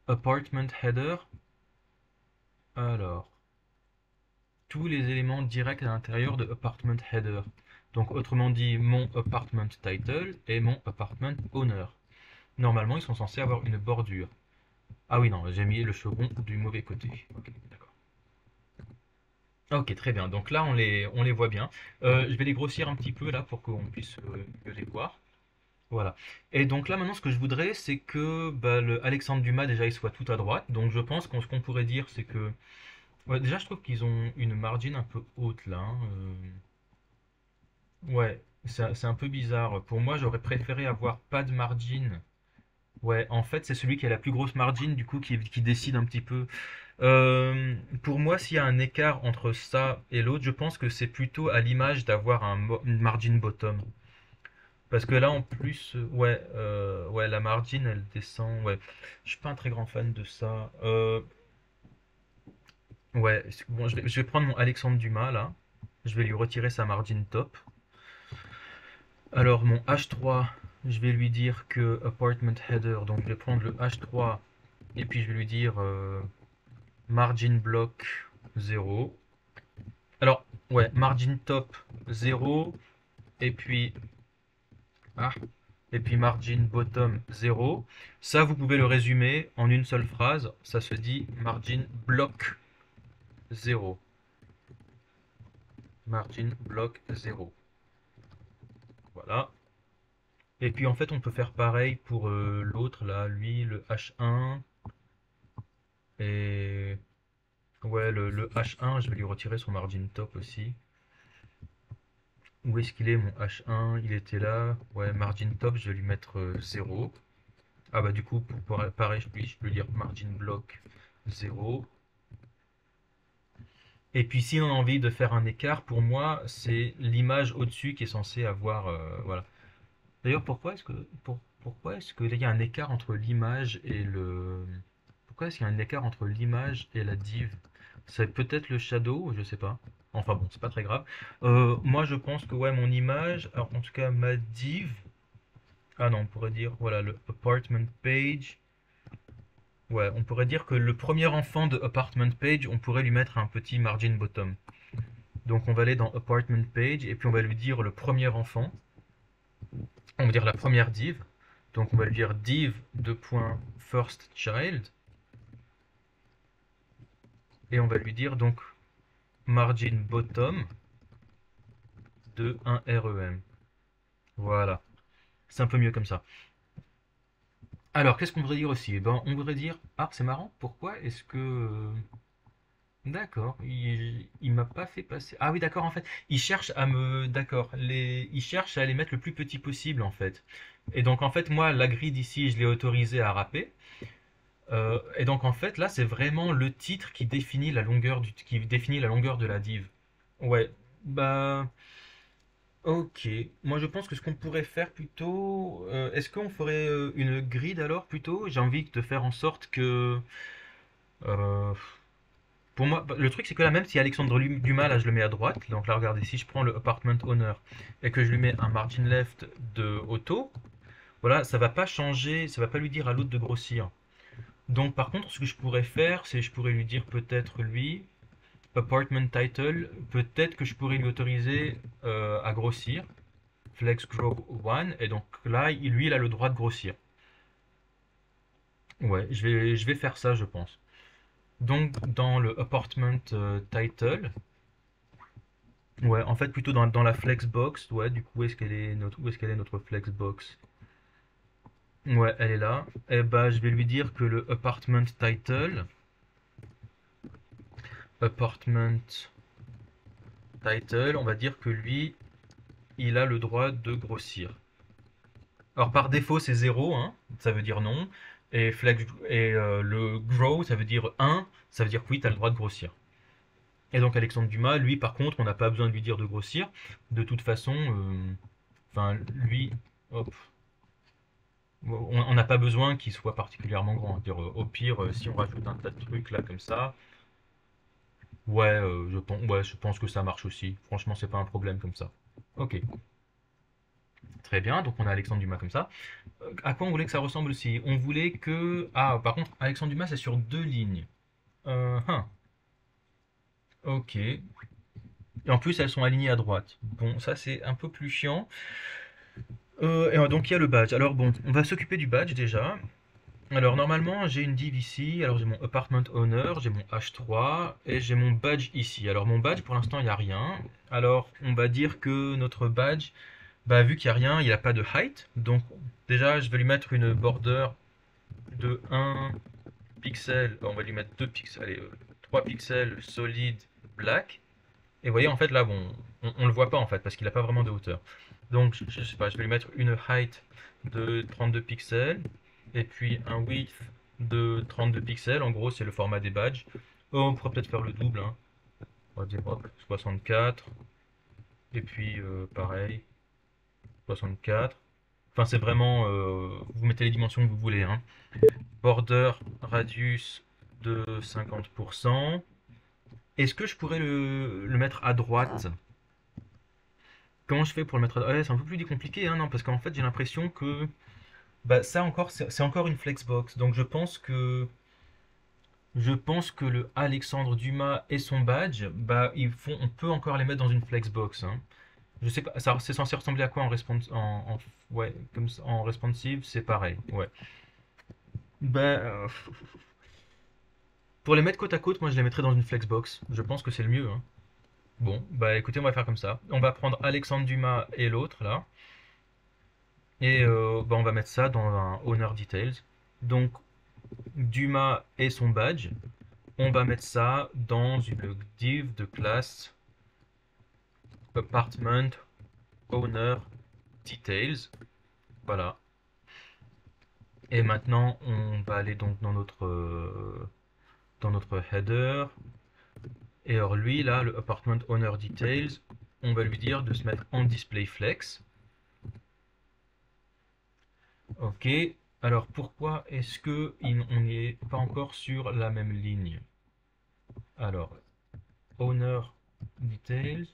Apartment header. Alors, tous les éléments directs à l'intérieur de apartment header. Donc autrement dit, mon apartment title et mon apartment owner. Normalement, ils sont censés avoir une bordure. Ah oui, non, j'ai mis le chevron du mauvais côté. Ok, d'accord. Ok, très bien. Donc là, on les voit bien. Je vais les grossir un petit peu là pour qu'on puisse mieux les voir. Voilà. Et donc là, maintenant, ce que je voudrais, c'est que bah, le Alexandre Dumas, déjà, il soit tout à droite. Donc je pense que ce qu'on pourrait dire, c'est que... Ouais, déjà, je trouve qu'ils ont une margin un peu haute là, hein. Ouais, c'est un peu bizarre. Pour moi, j'aurais préféré avoir pas de margin Ouais, en fait, c'est celui qui a la plus grosse margin, du coup, qui décide un petit peu. Pour moi, s'il y a un écart entre ça et l'autre, je pense que c'est plutôt à l'image d'avoir une margin bottom. Parce que là, en plus, ouais, la margin, elle descend. Ouais, je suis pas un très grand fan de ça. Ouais, bon, je vais prendre mon Alexandre Dumas là. Je vais lui retirer sa margin top. Alors, mon H3, je vais lui dire que apartment header. Donc, je vais prendre le H3 et puis je vais lui dire margin block 0. Alors, ouais, margin top 0 et puis ah, et puis margin bottom 0. Ça, vous pouvez le résumer en une seule phrase. Ça se dit margin block 0. Margin block 0. Voilà. Et puis en fait, on peut faire pareil pour l'autre là, lui, le H1. Et ouais, le H1, je vais lui retirer son margin top aussi. Où est-ce qu'il est mon H1? Il était là. Ouais, margin top, je vais lui mettre 0. Ah bah du coup, pareil, je peux dire margin block 0. Et puis si on a envie de faire un écart, pour moi, c'est l'image au-dessus qui est censée avoir... voilà. D'ailleurs, pourquoi est-ce qu'il y a un écart entre l'image et le... Pourquoi est-ce qu'il y a un écart entre l'image et la div? C'est peut-être le shadow, je sais pas. Enfin bon, c'est pas très grave. Moi, je pense que ouais, mon image, alors en tout cas ma div... Ah non, on pourrait dire, voilà, le apartment page. Ouais, on pourrait dire que le premier enfant de apartment page, on pourrait lui mettre un petit margin bottom. Donc on va aller dans apartment page et puis on va lui dire le premier enfant. On va dire la première div. Donc on va lui dire div de first child et on va lui dire donc margin bottom de 1 rem. Voilà, c'est un peu mieux comme ça. Alors qu'est-ce qu'on voudrait dire aussi? Eh ben, on voudrait dire ah c'est marrant, pourquoi est-ce que d'accord, il m'a pas fait passer. Ah oui, d'accord, en fait, il cherche à me. D'accord, il cherche à les mettre le plus petit possible, en fait. Et donc, en fait, moi, la grid ici, je l'ai autorisé à wrapper. Et donc, en fait, là, c'est vraiment le titre qui définit la longueur de la div. Ouais, bah. Ok, moi je pense que ce qu'on pourrait faire plutôt, est-ce qu'on ferait une grid alors plutôt? J'ai envie de faire en sorte que, euh, pour moi, le truc c'est que là, même si Alexandre Dumas, là je le mets à droite, donc là regardez, si je prends le apartment owner et que je lui mets un margin left de auto, voilà, ça va pas changer, ça va pas lui dire à l'autre de grossir. Donc par contre, ce que je pourrais faire, c'est je pourrais lui dire peut-être lui, apartment title, peut-être que je pourrais lui autoriser à grossir, flex grow 1, et donc là, lui, il a le droit de grossir. Ouais, je vais faire ça, je pense. Donc dans le apartment title, ouais, en fait, plutôt dans la flexbox. Ouais, du coup, où est-ce qu'elle est notre flexbox? Ouais, elle est là. Et bah, je vais lui dire que le apartment title, on va dire que lui, il a le droit de grossir. Alors, par défaut, c'est 0, hein, ça veut dire non. Et le grow, ça veut dire 1, ça veut dire que oui, tu as le droit de grossir. Et donc, Alexandre Dumas, lui, par contre, on n'a pas besoin de lui dire de grossir. De toute façon, enfin, lui, hop, on n'a pas besoin qu'il soit particulièrement grand. Au pire, si on rajoute un tas de trucs là comme ça, ouais, je pense que ça marche aussi. Franchement, c'est pas un problème comme ça. Ok, très bien. Donc on a Alexandre Dumas comme ça. À quoi on voulait que ça ressemble aussi? On voulait que... Ah, par contre, Alexandre Dumas, c'est sur deux lignes. Ok. Et en plus, elles sont alignées à droite. Bon, ça c'est un peu plus chiant. Et donc il y a le badge. Alors bon, on va s'occuper du badge déjà. Alors normalement j'ai une div ici, alors j'ai mon apartment owner, j'ai mon h3 et j'ai mon badge ici. Alors mon badge pour l'instant il n'y a rien. Alors on va dire que notre badge, bah vu qu'il n'y a rien, il n'a pas de height. Donc déjà je vais lui mettre une border de 1 pixel, on va lui mettre 2 pixels, allez, 3 pixels solid black. Et vous voyez en fait là bon, on le voit pas en fait parce qu'il n'a pas vraiment de hauteur. Donc je sais pas, je vais lui mettre une height de 32 pixels. et puis un width de 32 pixels. En gros, c'est le format des badges. On pourrait peut-être faire le double, hein. On va dire hop, 64, et puis pareil, 64. Enfin, c'est vraiment, vous mettez les dimensions que vous voulez, hein. Border radius de 50%. Est-ce que je pourrais le mettre à droite? Comment je fais pour le mettre à droite? Ouais, c'est un peu plus compliqué, hein, non, parce qu'en fait, j'ai l'impression que bah, ça encore, c'est encore une flexbox. Donc je pense que le Alexandre Dumas et son badge, bah, on peut encore les mettre dans une flexbox, hein. Je sais pas, ça, c'est censé ressembler à quoi ouais, comme en responsive, c'est pareil, ouais. Bah, pour les mettre côte à côte, moi je les mettrais dans une flexbox. Je pense que c'est le mieux, hein. Bon, bah écoutez, on va faire comme ça. On va prendre Alexandre Dumas et l'autre là, et bah, on va mettre ça dans un owner details. Donc Dumas et son badge, on va mettre ça dans une div de classe apartment owner details. Voilà. Et maintenant, on va aller donc dans notre header. Et alors lui, là, le apartment owner details, on va lui dire de se mettre en display flex. Ok. Alors pourquoi est-ce que on n'est pas encore sur la même ligne? Alors, owner details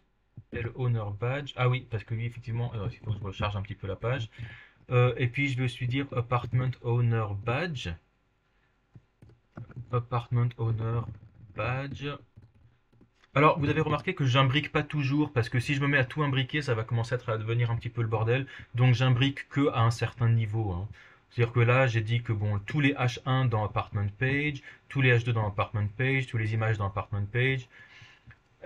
et le owner badge. Ah oui, parce que lui, effectivement, il faut que je recharge un petit peu la page. Et puis je vais aussi dire apartment owner badge. Apartment owner badge. Alors, vous avez remarqué que j'imbrique pas toujours, parce que si je me mets à tout imbriquer, ça va commencer à devenir un petit peu le bordel. Donc, j'imbrique que à un certain niveau, hein. C'est-à-dire que là, j'ai dit que bon, tous les H1 dans Apartment Page, tous les H2 dans Apartment Page, tous les images dans Apartment Page.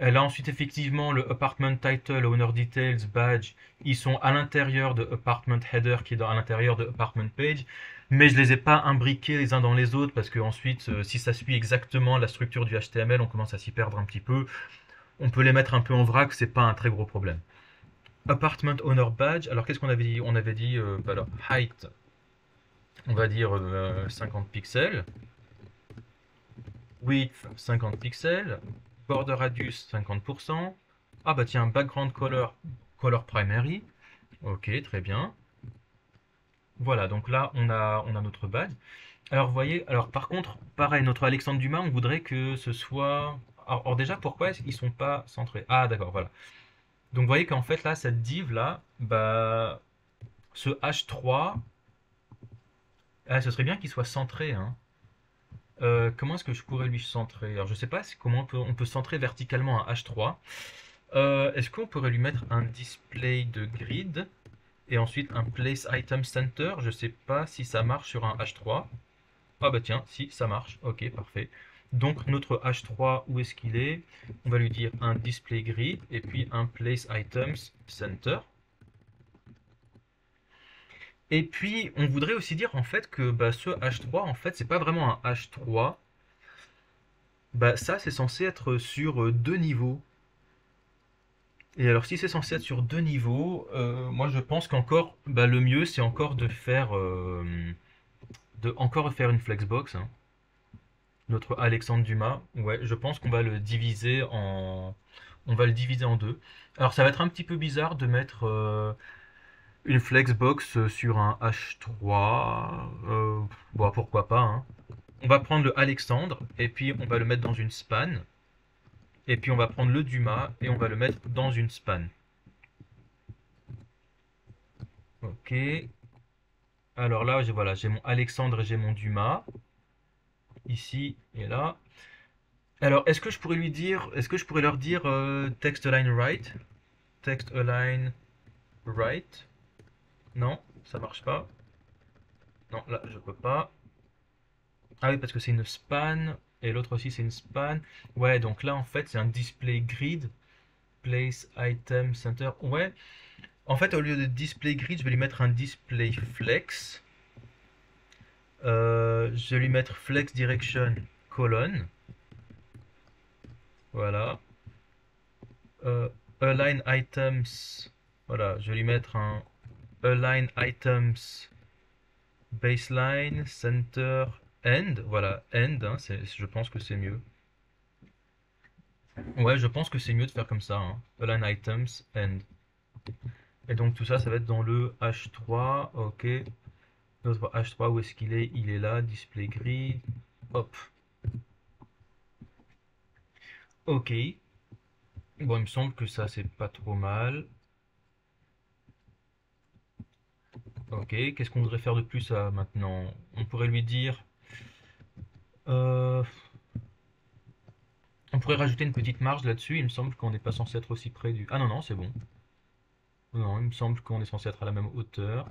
Là, ensuite, effectivement, le Apartment Title, Owner Details, Badge, ils sont à l'intérieur de Apartment Header, qui est à l'intérieur de Apartment Page. Mais je les ai pas imbriqués les uns dans les autres, parce que ensuite, si ça suit exactement la structure du HTML, on commence à s'y perdre un petit peu. On peut les mettre un peu en vrac, c'est pas un très gros problème. Apartment Owner Badge, alors qu'est-ce qu'on avait dit? On avait dit, alors, height, on va dire 50 pixels, width 50 pixels, border radius 50%. Ah bah tiens, background color primary. Ok, très bien. Voilà, donc là on a notre badge. Alors vous voyez, alors par contre, pareil, notre Alexandre Dumas, on voudrait que ce soit. Alors déjà, pourquoi ils sont pas centrés? Ah d'accord, voilà. Donc vous voyez qu'en fait là, cette div là, bah ce H3, ah, ce serait bien qu'il soit centré, hein. Comment est-ce que je pourrais lui centrer? Alors je sais pas comment on peut centrer verticalement un H3. Est-ce qu'on pourrait lui mettre un display de grid et ensuite un place item center? Je sais pas si ça marche sur un H3. Ah bah tiens, si ça marche. Ok, parfait. Donc notre H3, où est-ce qu'il est? On va lui dire un display grid et puis un place items center. Et puis, on voudrait aussi dire en fait que bah, ce H3, en fait, c'est pas vraiment un H3. Bah, ça, c'est censé être sur deux niveaux. Et alors, si c'est censé être sur deux niveaux, moi je pense qu'encore, bah, le mieux, c'est encore de faire une flexbox, hein. Notre Alexandre Dumas, ouais, je pense qu'on va le diviser en deux. Alors, ça va être un petit peu bizarre de mettre une flexbox sur un H3. Bon, pourquoi pas, hein. On va prendre le Alexandre et puis on va le mettre dans une span. Et puis on va prendre le Dumas et on va le mettre dans une span. Ok. Alors là, voilà, j'ai mon Alexandre et j'ai mon Dumas. Ici et là. Alors, est-ce que je pourrais leur dire text align right? Text align right? Non, ça marche pas. Non, là, je peux pas. Ah oui, parce que c'est une span. Et l'autre aussi, c'est une span. Ouais, donc là, en fait, c'est un display grid. Place item center. Ouais. En fait, au lieu de display grid, je vais lui mettre un display flex. Je vais lui mettre flex direction colonne. Voilà. Align items. Voilà, je vais lui mettre un align items baseline, center, end. Voilà, end, hein, je pense que c'est mieux. Ouais, je pense que c'est mieux de faire comme ça, hein. Align items, end. Et donc tout ça, ça va être dans le H3, ok. Notre H3, où est-ce qu'il est? Il est là, display grid. Hop. Ok. Bon, il me semble que ça, c'est pas trop mal. Ok, qu'est-ce qu'on voudrait faire de plus maintenant? On pourrait lui dire... euh, on pourrait rajouter une petite marge là-dessus. Il me semble qu'on n'est pas censé être aussi près du... Ah non, non, c'est bon. Non, il me semble qu'on est censé être à la même hauteur.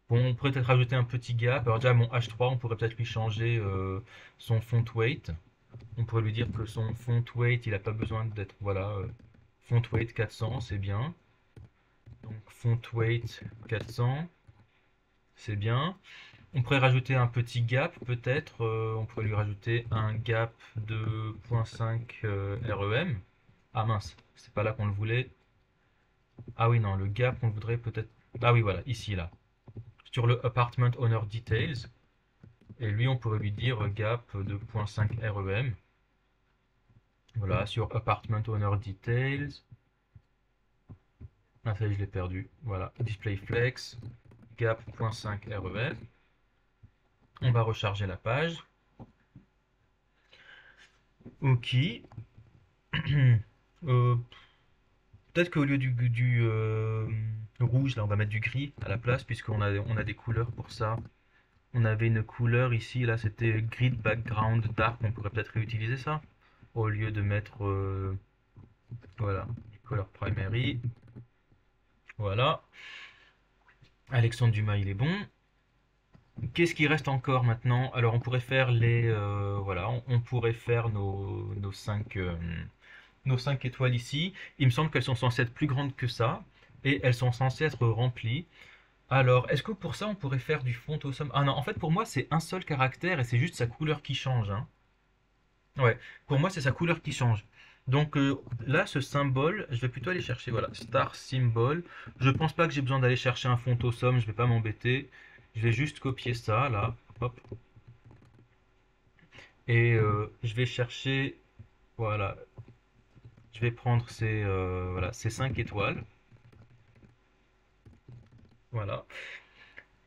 Bon, on pourrait peut-être rajouter un petit gap. Alors déjà, mon H3, on pourrait peut-être lui changer son font weight. On pourrait lui dire que son font weight, il n'a pas besoin d'être... Voilà, font weight 400, c'est bien. Donc font weight 400, c'est bien. On pourrait rajouter un petit gap peut-être. On pourrait lui rajouter un gap de 0.5 REM. Ah mince, c'est pas là qu'on le voulait. Ah oui, non, le gap, on le voudrait peut-être... Ah oui, voilà, ici, là. Sur le Apartment Owner Details. Et lui, on pourrait lui dire gap de 0.5 REM. Voilà, sur Apartment Owner Details. Ah, ça y est, je l'ai perdu. Voilà, Display Flex, gap 0.5 REM. On va recharger la page. Ok. Euh, Peut-être qu'au lieu du rouge, là, on va mettre du gris à la place, puisqu'on a des couleurs pour ça. On avait une couleur ici, là, c'était grid background dark. On pourrait peut-être réutiliser ça, au lieu de mettre, voilà, color primary. Voilà. Alexandre Dumas, il est bon. Qu'est-ce qui reste encore maintenant? Alors, on pourrait faire voilà, on pourrait faire nos 5 étoiles ici. Il me semble qu'elles sont censées être plus grandes que ça. Et elles sont censées être remplies. Alors, est-ce que pour ça, on pourrait faire du font awesome? Ah non, en fait, pour moi, c'est un seul caractère et c'est juste sa couleur qui change, hein. Ouais, pour moi, c'est sa couleur qui change. Donc là, ce symbole, je vais plutôt aller chercher, voilà, star symbol. Je pense pas que j'ai besoin d'aller chercher un font awesome, je vais pas m'embêter. Je vais juste copier ça, là, hop. Et je vais chercher, voilà, je vais prendre voilà, ces 5 étoiles. Voilà.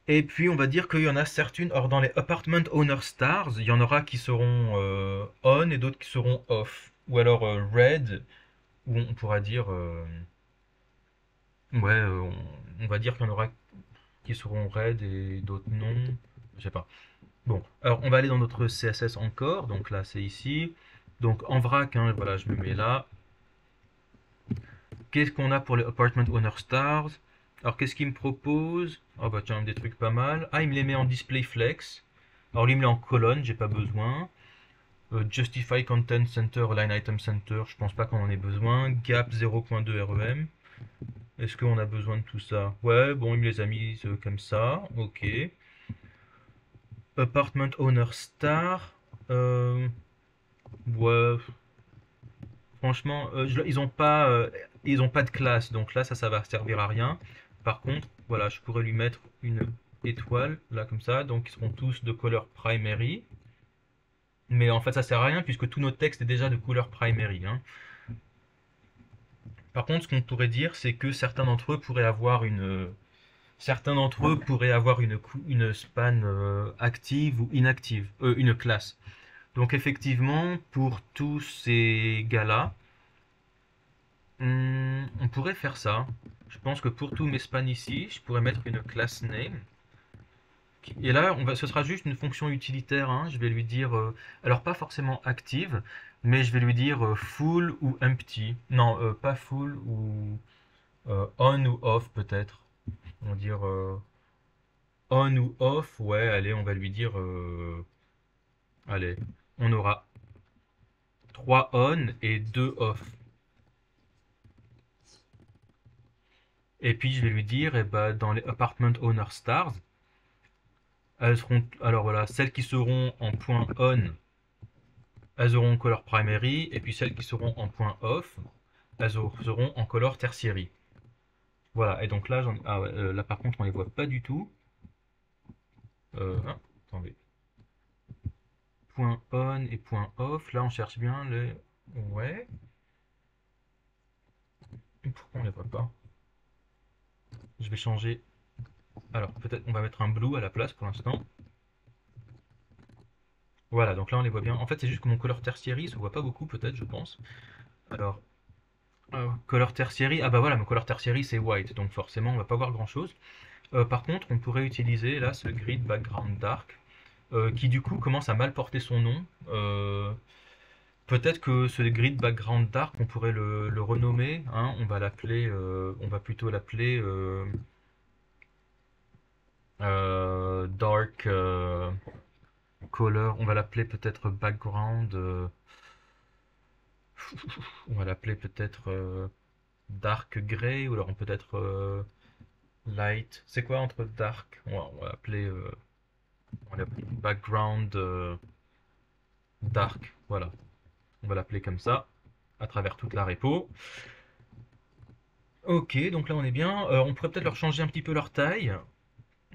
Et puis on va dire qu'il y en a certaines, or dans les Apartment Owner Stars, il y en aura qui seront on et d'autres qui seront off. Ou alors red, où on pourra dire, ouais, on va dire qu'il y en aura qui seront red et d'autres non. Je sais pas. Bon, alors on va aller dans notre CSS encore, donc là c'est ici. Donc en vrac, hein, voilà, je me mets là. Qu'est-ce qu'on a pour les Apartment Owner Stars? Alors qu'est-ce qu'il me propose? Oh bah tiens, des trucs pas mal. Ah, il me les met en display flex. Alors lui, il me met en colonne, j'ai pas besoin. Justify Content Center, Line Item Center, je pense pas qu'on en ait besoin. Gap 0.2 REM. Est-ce qu'on a besoin de tout ça? Ouais, bon, il me les a mis comme ça. Ok. Apartment Owner Star. Ouais, franchement, ils ont pas de classe, donc là, ça va servir à rien. Par contre, voilà, je pourrais lui mettre une étoile, là, comme ça. Donc, ils seront tous de couleur primary. Mais en fait, ça sert à rien puisque tout notre texte est déjà de couleur primary, hein. Par contre, ce qu'on pourrait dire, c'est que certains d'entre eux pourraient avoir une span active ou inactive, une classe. Donc effectivement, pour tous ces gars-là, on pourrait faire ça. Je pense que pour tous mes spans ici, je pourrais mettre une class name. Et là, ce sera juste une fonction utilitaire, hein. Je vais lui dire, alors pas forcément active, mais je vais lui dire full ou empty. Non, pas full ou on ou off peut-être. On va dire on ou off. Ouais, allez, on va lui dire, allez, on aura 3 on et 2 off. Et puis je vais lui dire, eh ben, dans les apartment owner stars, elles seront, alors voilà, celles qui seront en point on, elles auront color primary, et puis celles qui seront en point off, elles seront en color tertiary. Voilà, et donc là, ah ouais, là par contre, on les voit pas du tout. Attendez. Point on et point off. Là, on cherche bien les. Ouais. Pourquoi on les voit pas? Je vais changer. Alors, peut-être on va mettre un blue à la place pour l'instant. Voilà, donc là, on les voit bien. En fait, c'est juste que mon color tertiary se voit pas beaucoup, peut-être, je pense. Alors, color tertiary. Ah bah voilà, mon color tertiary, c'est white. Donc forcément, on va pas voir grand-chose. Par contre, on pourrait utiliser là ce grid background dark. Qui du coup commence à mal porter son nom. Peut-être que ce grid background dark, on pourrait le renommer, hein. On va l'appeler, on va plutôt l'appeler dark color. On va l'appeler peut-être background. On va l'appeler peut-être dark gray ou alors peut-être light. C'est quoi entre dark? On va l'appeler background dark. Voilà, on va l'appeler comme ça à travers toute la repo. Ok, donc là on est bien. On pourrait peut-être leur changer un petit peu leur taille.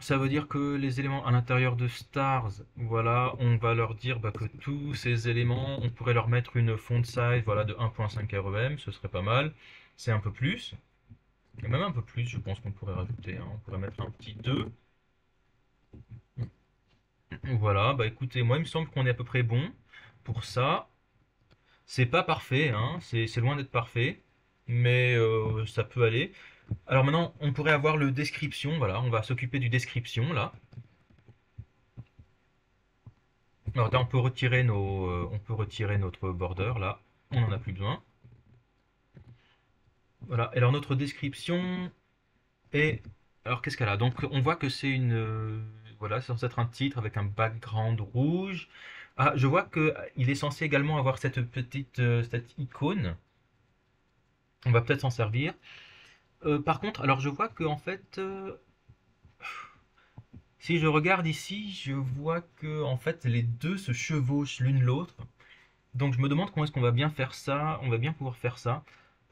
Ça veut dire que les éléments à l'intérieur de stars, voilà, on va leur dire bah, que tous ces éléments, on pourrait leur mettre une font size voilà, de 1.5 rem, ce serait pas mal. C'est un peu plus. Et même un peu plus, je pense qu'on pourrait rajouter, hein. On pourrait mettre un petit 2. Voilà, bah écoutez, moi il me semble qu'on est à peu près bon pour ça. C'est pas parfait, hein, c'est loin d'être parfait, mais ça peut aller. Alors maintenant, on pourrait avoir le description, voilà, on va s'occuper du description là. Alors là, on peut retirer notre border là, on n'en a plus besoin. Voilà, et alors notre description est... Alors qu'est-ce qu'elle a? Donc on voit que c'est une... voilà, c'est censé être un titre avec un background rouge. Ah, je vois que il est censé également avoir cette petite cette icône. On va peut-être s'en servir. Par contre, alors je vois que en fait, si je regarde ici, je vois que en fait les deux se chevauchent l'une l'autre. Donc je me demande comment est-ce qu'on va bien faire ça. On va bien pouvoir faire ça.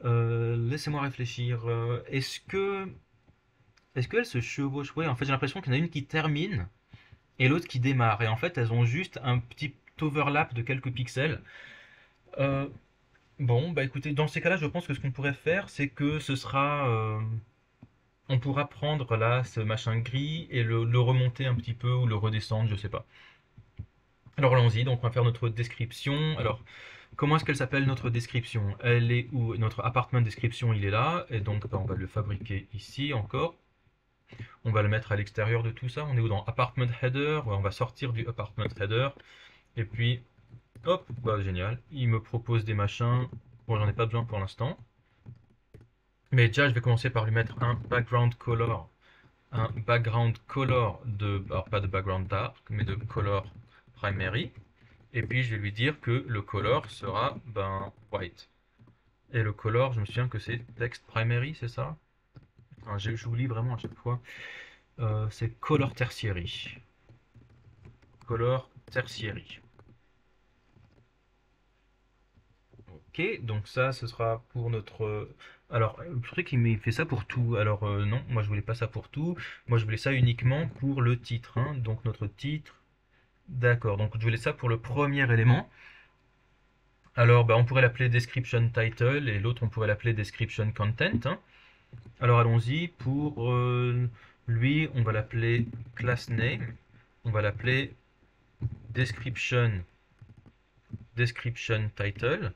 Laissez-moi réfléchir. Est-ce qu'elles se chevauchent? Oui, en fait j'ai l'impression qu'il y en a une qui termine et l'autre qui démarre. Et en fait elles ont juste un petit overlap de quelques pixels. Euh, bon, bah écoutez, dans ces cas-là, je pense que ce qu'on pourrait faire, c'est que ce sera on pourra prendre là ce machin gris et le remonter un petit peu ou le redescendre, je sais pas. Alors allons-y, donc on va faire notre description. Alors, comment est-ce qu'elle s'appelle notre description? Elle est où? Notre apartment description, il est là, et donc bah, on va le fabriquer ici encore. On va le mettre à l'extérieur de tout ça. On est où dans apartment header? Ouais, on va sortir du apartment header, et puis hop, bah génial. Il me propose des machins. Bon, j'en ai pas besoin pour l'instant. Mais déjà, je vais commencer par lui mettre un background color de, alors pas de background dark, mais de color primary. Et puis je vais lui dire que le color sera ben white. Et le color, je me souviens que c'est text primary, c'est ça? Enfin, j'oublie vraiment à chaque fois. C'est color tertiary. Color tertiary. Ok, donc ça, ce sera pour notre... Alors, le truc, il fait ça pour tout. Alors, non, moi je voulais pas ça pour tout. Moi je voulais ça uniquement pour le titre, hein. Donc notre titre, d'accord. Donc je voulais ça pour le premier élément. Alors, bah, on pourrait l'appeler description title et l'autre on pourrait l'appeler description content, hein. Alors allons-y. Pour lui, on va l'appeler class name. On va l'appeler description title.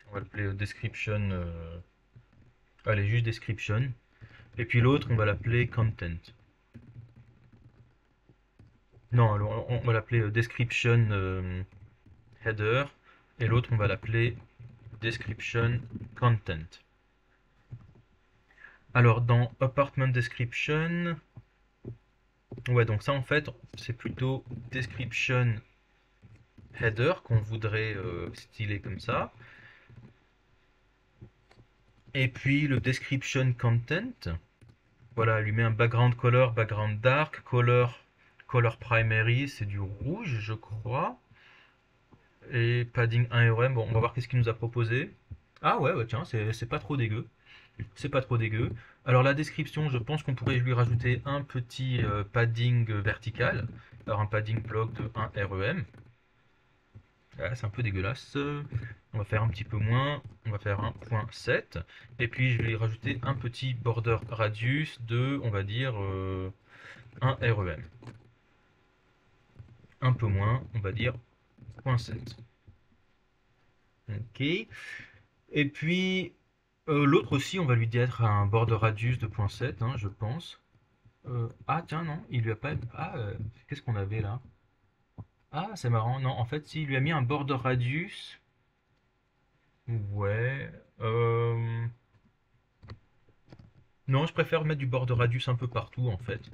On va l'appeler description. Allez, juste description. Et puis l'autre, on va l'appeler content. Non, alors, on va l'appeler description header. Et l'autre, on va l'appeler description content. Alors dans apartment description, ouais, donc ça en fait, c'est plutôt description header qu'on voudrait styler comme ça. Et puis le description content, voilà, lui met un background color, background dark, color primary, c'est du rouge, je crois. Et padding 1 rem, bon, on va voir qu'est-ce qu'il nous a proposé. Ah ouais, ouais tiens, c'est pas trop dégueu. C'est pas trop dégueu. Alors la description, je pense qu'on pourrait lui rajouter un petit padding vertical. Alors un padding block de 1 REM. Ah, c'est un peu dégueulasse. On va faire un petit peu moins. On va faire 1.7. Et puis je vais rajouter un petit border radius de, on va dire, 1 REM. Un peu moins, on va dire 0.7. Ok. Et puis l'autre aussi, on va lui dire un border radius de 0.7, hein, je pense. Ah tiens, non, il lui a pas... Ah, qu'est-ce qu'on avait là? Ah, c'est marrant. Non, en fait, s'il lui a mis un border radius... Ouais. Non, je préfère mettre du border radius un peu partout, en fait.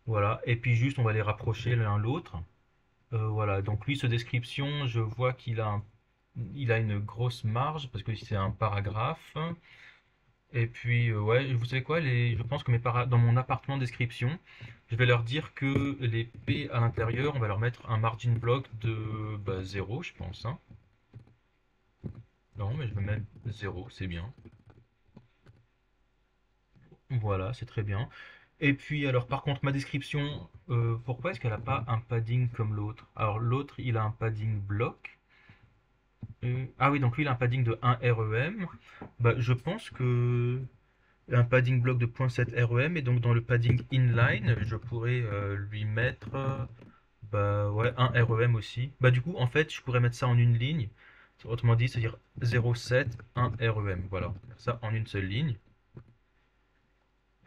Voilà. Et puis juste, on va les rapprocher l'un l'autre. Voilà. Donc lui, ce description, je vois il a une grosse marge, parce que c'est un paragraphe. Et puis, ouais, vous savez quoi, je pense que dans mon appartement description, je vais leur dire que les P à l'intérieur, on va leur mettre un margin block de 0, je pense, hein. Non, mais je vais mettre 0, c'est bien. Voilà, c'est très bien. Et puis, alors, par contre, ma description, pourquoi est-ce qu'elle n'a pas un padding comme l'autre? Alors, l'autre, il a un padding block. Ah oui, donc lui, il a un padding de 1 REM. Bah, je pense que un padding block de 0.7 REM et donc dans le padding inline je pourrais lui mettre bah ouais un REM aussi. Bah du coup en fait je pourrais mettre ça en une ligne, autrement dit c'est-à-dire 0,7 1 REM, voilà, ça en une seule ligne.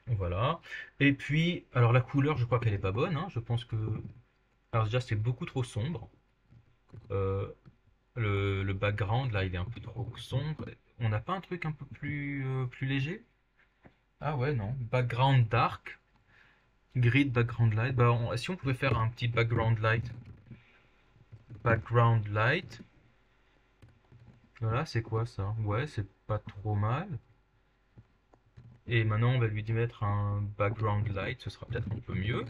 Voilà. Et puis alors la couleur je crois qu'elle est pas bonne, hein. Je pense que alors déjà c'est beaucoup trop sombre. Euh, le background là il est un peu trop sombre. On n'a pas un truc un peu plus léger? Ah ouais non, background dark. Grid background light. Bah, si on pouvait faire un petit background light. Background light. Voilà, c'est quoi ça? Ouais, c'est pas trop mal. Et maintenant, on va lui mettre un background light. Ce sera peut-être un peu mieux.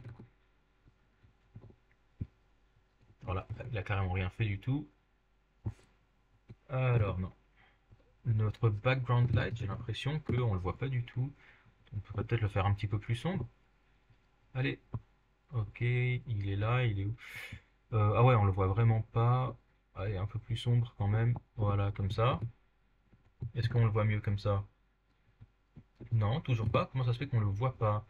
Voilà, il a carrément rien fait du tout. Alors, non. Notre background light, j'ai l'impression qu'on le voit pas du tout. On pourrait peut-être le faire un petit peu plus sombre. Allez. Ok, il est là, il est où? Ah ouais, on le voit vraiment pas. Allez, un peu plus sombre quand même. Voilà, comme ça. Est-ce qu'on le voit mieux comme ça? Non, toujours pas. Comment ça se fait qu'on le voit pas?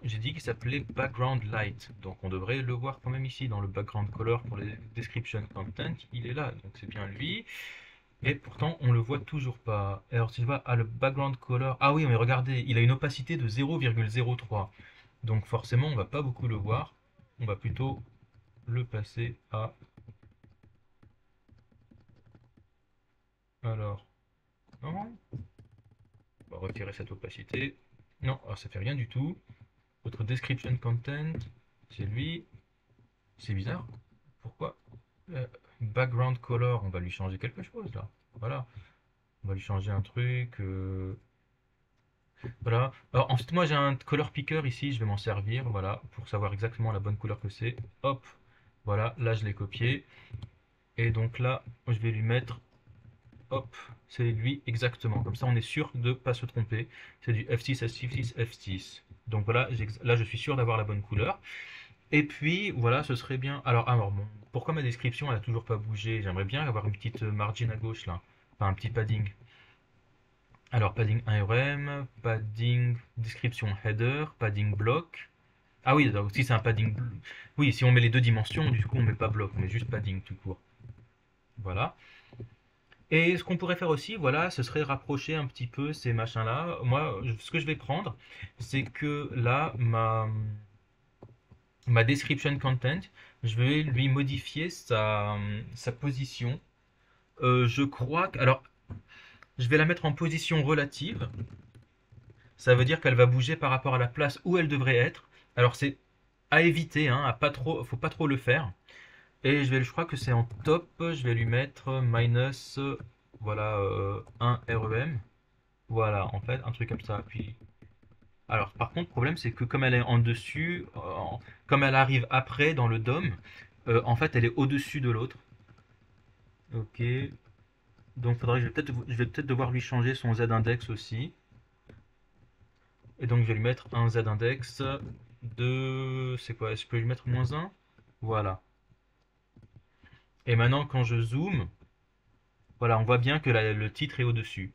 J'ai dit qu'il s'appelait Background Light. Donc on devrait le voir quand même ici dans le background color pour les description content. Il est là, donc c'est bien lui. Et pourtant on le voit toujours pas. Alors si je vois, le background color. Ah oui, mais regardez, il a une opacité de 0,03. Donc forcément on va pas beaucoup le voir. On va plutôt le passer à... Alors, non, on va retirer cette opacité. Non, alors ça fait rien du tout. Votre description content, c'est lui. C'est bizarre. Pourquoi background color, on va lui changer quelque chose là. Voilà. On va lui changer un truc. Voilà. Alors ensuite, moi j'ai un color picker ici, je vais m'en servir. Voilà. Pour savoir exactement la bonne couleur que c'est. Hop. Voilà. Là, je l'ai copié. Et donc là, je vais lui mettre. Hop. C'est lui exactement. Comme ça, on est sûr de ne pas se tromper. C'est du F6, F6, F6. Donc voilà. Là, je suis sûr d'avoir la bonne couleur. Et puis, voilà, ce serait bien. Alors bon, pourquoi ma description, elle a toujours pas bougé? J'aimerais bien avoir une petite margin à gauche là. Enfin, un petit padding. Alors, padding 1RM, padding description header, padding block. Ah oui, donc si c'est un padding. Oui, si on met les deux dimensions, du coup, on met pas bloc, on met juste padding tout court. Voilà. Et ce qu'on pourrait faire aussi, voilà, ce serait rapprocher un petit peu ces machins-là. Moi, ce que je vais prendre, c'est que là, ma description content, je vais lui modifier sa position. Je crois que... Alors, je vais la mettre en position relative. Ça veut dire qu'elle va bouger par rapport à la place où elle devrait être. Alors, c'est à éviter, hein, faut pas trop le faire. Et je crois que c'est en top, je vais lui mettre minus, voilà, 1 REM. Voilà, en fait, un truc comme ça. Puis, alors, par contre, le problème, c'est que comme elle est en dessus, comme elle arrive après dans le DOM, en fait, elle est au-dessus de l'autre. Ok, Donc faudrait que je vais peut-être devoir lui changer son z-index aussi. Et donc je vais lui mettre un z-index de... C'est quoi? Est-ce que je peux lui mettre -1? Voilà. Et maintenant quand je zoome, voilà, on voit bien que le titre est au-dessus.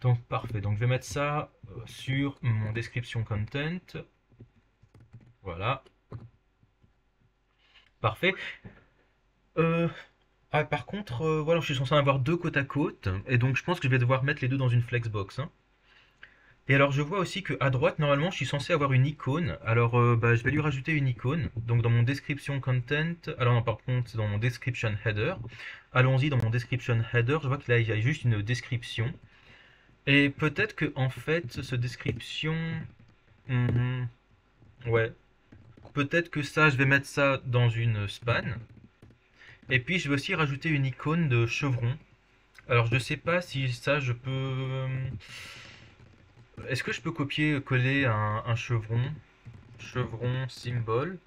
Donc parfait. Donc je vais mettre ça sur mon description content. Voilà. Parfait. Euh, par contre, voilà, je suis censé en avoir deux côte à côte. Et donc je pense que je vais devoir mettre les deux dans une flexbox, hein. Et alors je vois aussi que à droite, normalement, je suis censé avoir une icône. Alors bah, je vais lui rajouter une icône. Donc dans mon description content, alors non, par contre, c'est dans mon description header. Allons-y dans mon description header. Je vois qu'il y a juste une description. Et peut-être que en fait, ce description, mhm, ouais, peut-être que ça, je vais mettre ça dans une span. Et puis je vais aussi rajouter une icône de chevron. Alors je sais pas si ça je peux. Est-ce que je peux copier-coller un chevron? Chevron symbole.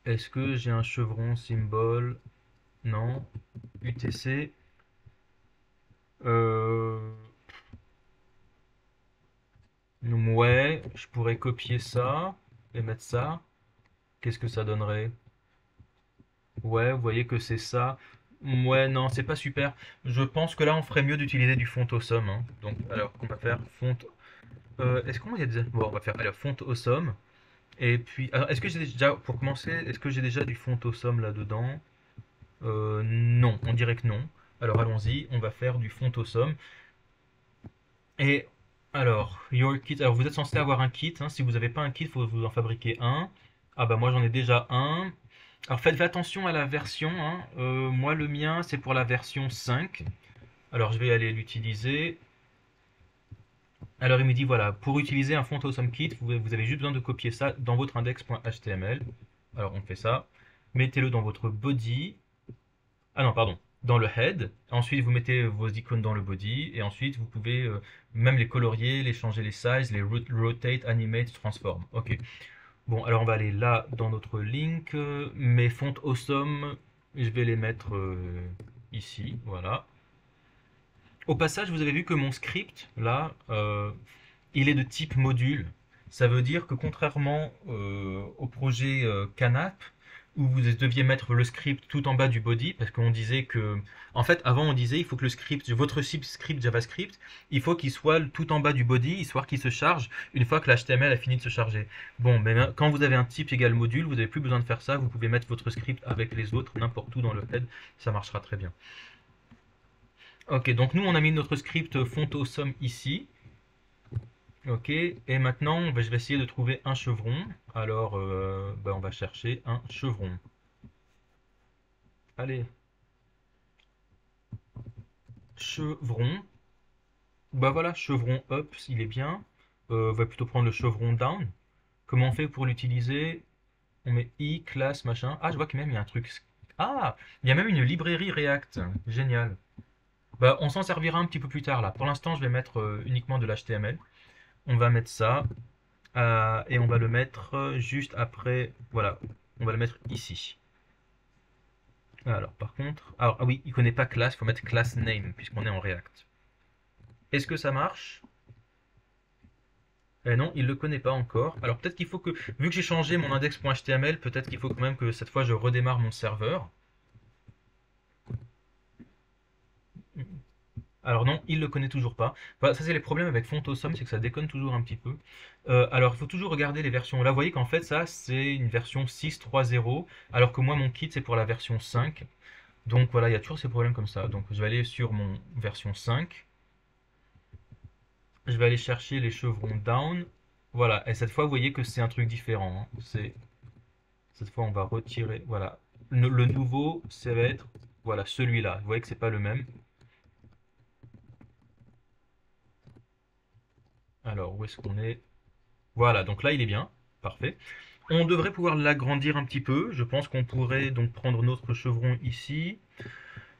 Est-ce que j'ai un chevron symbole? Non. UTC. Euh... Ouais, je pourrais copier ça et mettre ça. Qu'est-ce que ça donnerait? Ouais, vous voyez que c'est ça. Ouais, non, c'est pas super. Je pense que là, on ferait mieux d'utiliser du font awesome, hein. Donc, alors, qu'on va faire font. Est-ce qu'on y a déjà. Bon, on va faire alors font awesome. Et puis, alors, est-ce que j'ai déjà, pour commencer, est-ce que j'ai déjà du font awesome là-dedans? Non, on dirait que non. Alors, allons-y, on va faire du font awesome. Et alors, your kit. Alors, vous êtes censé avoir un kit, hein. Si vous n'avez pas un kit, il faut vous en fabriquer un. Ah, bah, moi, j'en ai déjà un. Alors faites attention à la version, hein. Moi le mien c'est pour la version 5. Alors je vais aller l'utiliser. Alors il me dit voilà, pour utiliser un font awesome kit, vous avez juste besoin de copier ça dans votre index.html. Alors on fait ça. Mettez-le dans votre body. Ah non, pardon. Dans le head. Ensuite vous mettez vos icônes dans le body. Et ensuite vous pouvez même les colorier, les changer les sizes, les rotate, animate, transform. Ok. Bon, alors on va aller là dans notre link. Mes fonts awesome, je vais les mettre ici, voilà. Au passage, vous avez vu que mon script, là, il est de type module. Ça veut dire que contrairement au projet Canap, où vous deviez mettre le script tout en bas du body, parce qu'on disait que, en fait, avant on disait il faut que le script, votre script JavaScript, il faut qu'il soit tout en bas du body, histoire qu'il se charge une fois que l'HTML a fini de se charger. Bon, mais quand vous avez un type égal module, vous n'avez plus besoin de faire ça, vous pouvez mettre votre script avec les autres n'importe où dans le head, ça marchera très bien. Ok, donc nous on a mis notre script font awesome ici. Ok, et maintenant je vais essayer de trouver un chevron. Alors bah, on va chercher un chevron. Allez, chevron. Bah voilà, chevron up, il est bien. On va plutôt prendre le chevron down. Comment on fait pour l'utiliser? On met i, classe, machin. Ah, je vois que même il y a un truc. Ah, il y a même une librairie React. Génial. Bah, on s'en servira un petit peu plus tard là. Pour l'instant, je vais mettre uniquement de l'HTML. On va mettre ça. Et on va le mettre juste après. Voilà, on va le mettre ici. Alors, par contre. Alors, ah oui, il connaît pas classe, il faut mettre class name, puisqu'on est en React. Est-ce que ça marche? Non, il ne le connaît pas encore. Alors, peut-être qu'il faut que. Vu que j'ai changé mon index.html, peut-être qu'il faut quand même que cette fois je redémarre mon serveur. Alors non, il le connaît toujours pas. Enfin, ça c'est les problèmes avec font awesome, c'est que ça déconne toujours un petit peu. Alors il faut toujours regarder les versions. Là vous voyez qu'en fait ça c'est une version 6.3.0, alors que moi mon kit c'est pour la version 5. Donc voilà, il y a toujours ces problèmes comme ça. Donc je vais aller sur mon version 5. Je vais aller chercher les chevrons down. Voilà, et cette fois vous voyez que c'est un truc différent, hein. Cette fois on va retirer. Voilà. Le nouveau, ça va être voilà, celui-là. Vous voyez que c'est pas le même. Alors où est-ce qu'on est? Voilà, donc là il est bien. Parfait. On devrait pouvoir l'agrandir un petit peu. Je pense qu'on pourrait donc prendre notre chevron ici.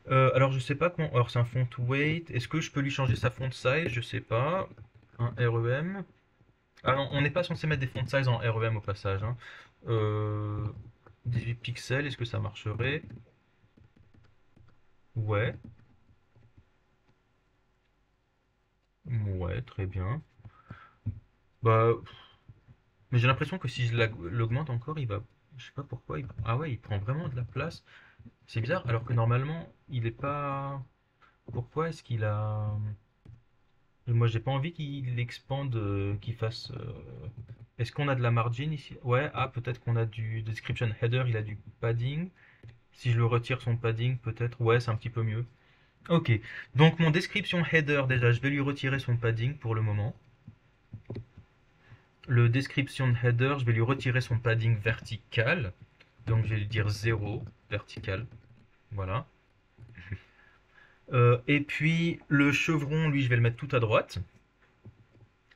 Alors je sais pas comment. Alors c'est un font weight. Est-ce que je peux lui changer sa font size? Je sais pas. Un REM. Ah non, on n'est pas censé mettre des font size en REM au passage, hein. 18 pixels, est-ce que ça marcherait? Ouais, ouais, très bien. Bah, mais j'ai l'impression que si je l'augmente encore, il va. Je sais pas pourquoi. Ah ouais, il prend vraiment de la place. C'est bizarre, alors que normalement, il est pas. Pourquoi est-ce qu'il a. Moi, j'ai pas envie qu'il expande, qu'il fasse. Est-ce qu'on a de la margin ici? Ouais, ah, peut-être qu'on a du description header, il a du padding. Si je le retire son padding, peut-être. Ouais, c'est un petit peu mieux. Ok, donc mon description header, déjà, je vais lui retirer son padding pour le moment. Le description header, je vais lui retirer son padding vertical. Donc je vais lui dire 0 vertical. Voilà. Et puis le chevron, lui, je vais le mettre tout à droite.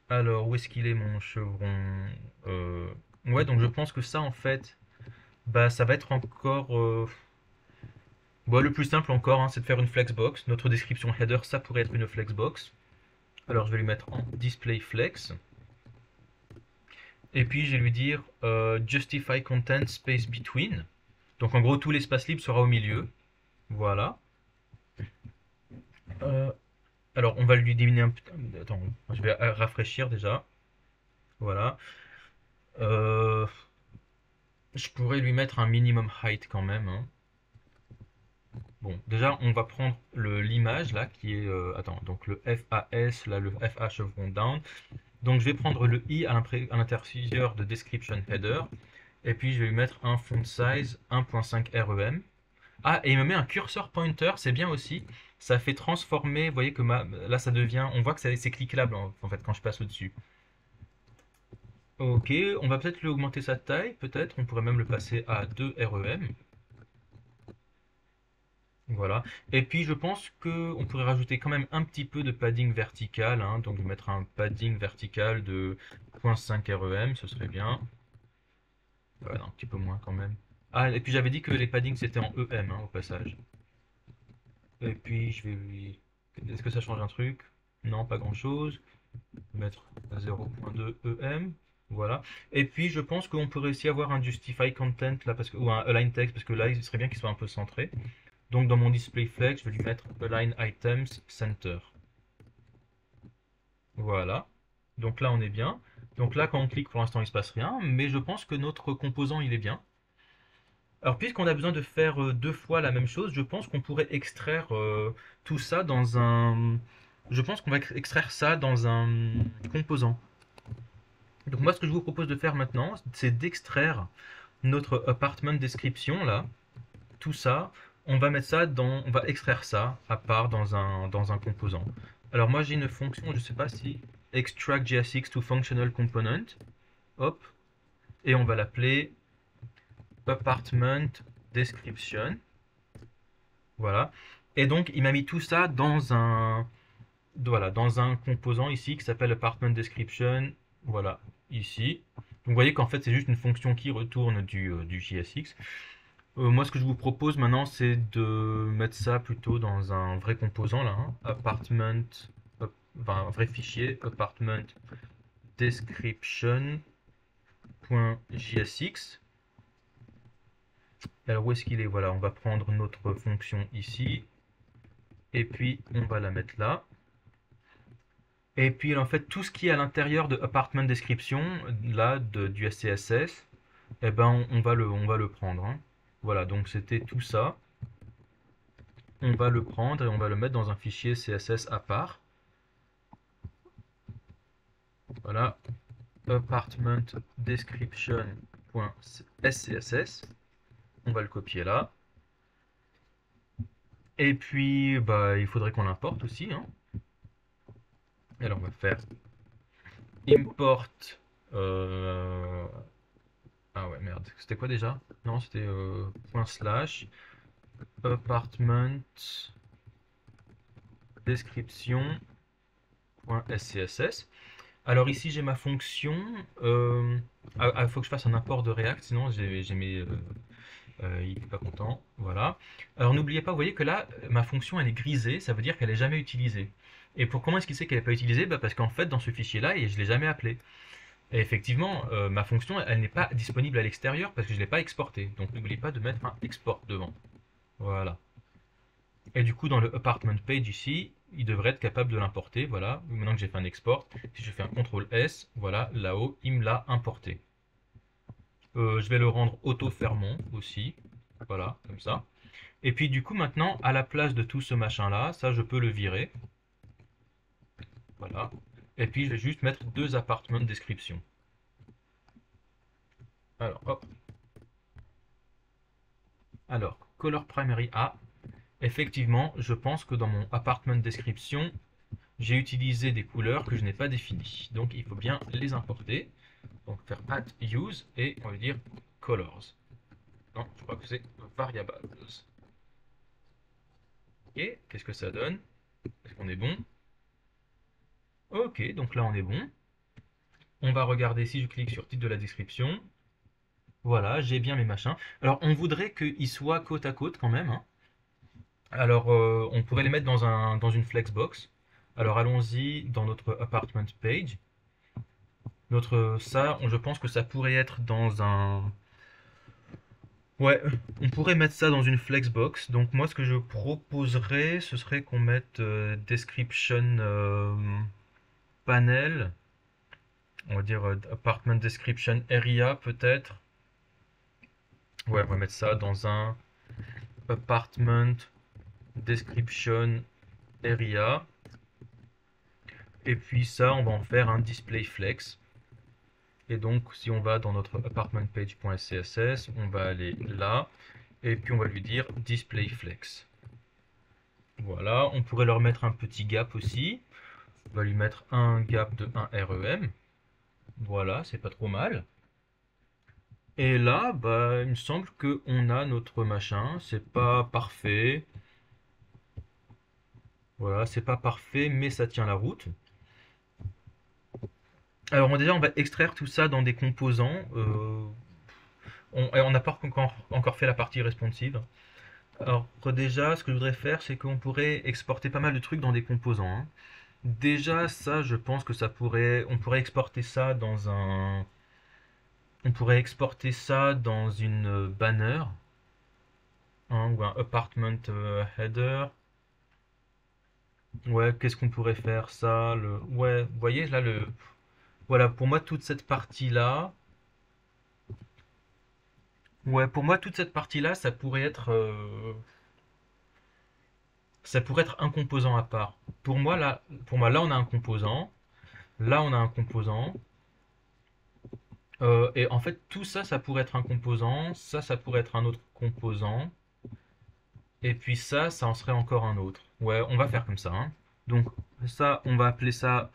Alors, où est-ce qu'il est mon chevron? Euh, Ouais, donc je pense que ça, en fait, bah, ça va être encore. Bon, le plus simple encore, hein, c'est de faire une flexbox. Notre description header, ça pourrait être une flexbox. Alors, je vais lui mettre en display flex. Et puis, je vais lui dire justify content space between. Donc, en gros, tout l'espace libre sera au milieu. Voilà. Euh, alors, on va lui diminuer un peu. Attends, je vais rafraîchir déjà. Voilà. Euh, je pourrais lui mettre un minimum height quand même, hein. Bon, déjà, on va prendre l'image là qui est. Attends, donc le FAS, là, le FA chevron down. Donc, je vais prendre le I à l'intérieur de description header. Et puis, je vais lui mettre un font size 1.5 REM. Ah, et il me met un cursor pointer, c'est bien aussi. Ça fait transformer, vous voyez que là ça devient, on voit que c'est cliquable en fait quand je passe au-dessus. Ok, on va peut-être lui augmenter sa taille, peut-être, on pourrait même le passer à 2 REM. Voilà. Et puis je pense que on pourrait rajouter quand même un petit peu de padding vertical, hein. Donc je vais mettre un padding vertical de 0.5 REM, ce serait bien. Ouais, non, un petit peu moins quand même. Ah, et puis j'avais dit que les paddings c'était en EM, hein, au passage. Et puis je vais lui. Est-ce que ça change un truc? Non, pas grand-chose. Mettre 0.2 EM. Voilà. Et puis je pense qu'on pourrait aussi avoir un justify content là, parce que, ou un align text, parce que là il serait bien qu'il soit un peu centré. Donc dans mon display flex, je vais lui mettre align items center. Voilà. Donc là on est bien. Donc là quand on clique pour l'instant il ne se passe rien, mais je pense que notre composant il est bien. Alors, puisqu'on a besoin de faire deux fois la même chose, je pense qu'on pourrait extraire tout ça dans un. Je pense qu'on va extraire ça dans un composant. Donc, moi, ce que je vous propose de faire maintenant, c'est d'extraire notre apartment description là, tout ça. On va mettre ça dans. On va extraire ça à part dans un composant. Alors, moi, j'ai une fonction, je ne sais pas si. Extract JSX to functional component. Hop. Et on va l'appeler apartment description. Voilà. Et donc, il m'a mis tout ça dans un composant ici qui s'appelle apartment description. Voilà, ici. Donc, vous voyez qu'en fait, c'est juste une fonction qui retourne du JSX. Moi, ce que je vous propose maintenant, c'est de mettre ça plutôt dans un vrai composant, là, hein. Apartment, enfin, un vrai fichier, apartment description.jsx. Alors, où est-ce qu'il est? Voilà, on va prendre notre fonction ici. Et puis, on va la mettre là. Et puis en fait, tout ce qui est à l'intérieur de apartment description, là, du SCSS, eh ben, on va le prendre, hein. Voilà, donc c'était tout ça. On va le prendre et on va le mettre dans un fichier CSS à part. Voilà, apartment description.scss. On va le copier là. Et puis, bah, il faudrait qu'on l'importe aussi, hein. Alors, on va faire import. euh, Ah ouais, merde. C'était quoi déjà? Non, c'était point slash apartment description.scss. Alors ici j'ai ma fonction. Faut que je fasse un import de React, sinon j'ai mes. Il n'est pas content. Voilà. Alors n'oubliez pas, vous voyez que là, ma fonction elle est grisée, ça veut dire qu'elle n'est jamais utilisée. Et pour comment est-ce qu'il sait qu'elle n'est pas utilisée? Bah, parce qu'en fait, dans ce fichier-là, je ne l'ai jamais appelé. Et effectivement, ma fonction, elle n'est pas disponible à l'extérieur parce que je ne l'ai pas exportée. Donc n'oubliez pas de mettre un export devant. Voilà. Et du coup, dans le apartment page ici, il devrait être capable de l'importer. Voilà, maintenant que j'ai fait un export, si je fais un CTRL S, voilà, là-haut, il me l'a importé. Je vais le rendre auto-fermant aussi. Voilà, comme ça. Et puis du coup, maintenant, à la place de tout ce machin-là, ça, je peux le virer. Voilà. Et puis, je vais juste mettre deux apartment description. Alors, hop. Alors, color primary A. Effectivement, je pense que dans mon apartment description, j'ai utilisé des couleurs que je n'ai pas définies. Donc, il faut bien les importer. Donc, faire add use et on va dire colors. Non, je crois que c'est variables. Ok, qu'est-ce que ça donne? Est-ce qu'on est bon? Ok, donc là on est bon. On va regarder si je clique sur titre de la description. Voilà, j'ai bien mes machins. Alors, on voudrait qu'ils soient côte à côte quand même, hein. Alors, on pourrait les mettre dans une flexbox. Alors, allons-y dans notre apartment page. Je pense que ça pourrait être dans un... Ouais, on pourrait mettre ça dans une flexbox. Donc, moi, ce que je proposerais, ce serait qu'on mette description panel. On va dire apartment description area, peut-être. Ouais, on va mettre ça dans un apartment description area. Et puis ça, on va en faire un display flex. Et donc, si on va dans notre apartmentpage.css, on va aller là. Et puis, on va lui dire display flex. Voilà, on pourrait leur mettre un petit gap aussi. On va lui mettre un gap de 1 rem. Voilà, c'est pas trop mal. Et là, bah, il me semble qu'on a notre machin. C'est pas parfait. Voilà, c'est pas parfait, mais ça tient la route. Alors déjà, on va extraire tout ça dans des composants. On n'a pas encore fait la partie responsive. Alors déjà, ce que je voudrais faire, c'est qu'on pourrait exporter pas mal de trucs dans des composants, hein. Déjà, ça, je pense que on pourrait exporter ça on pourrait exporter ça dans une banner, hein, ou un apartment header. Ouais, qu'est-ce qu'on pourrait faire ça, ouais, vous voyez là voilà, pour moi toute cette partie-là, ouais, pour moi toute cette partie-là, ça pourrait être un composant à part. Pour moi là, on a un composant. Là, on a un composant. Et en fait, tout ça, ça pourrait être un composant. Ça pourrait être un autre composant. Et puis ça en serait encore un autre. Ouais, on va faire comme ça, hein. Donc ça, on va appeler ça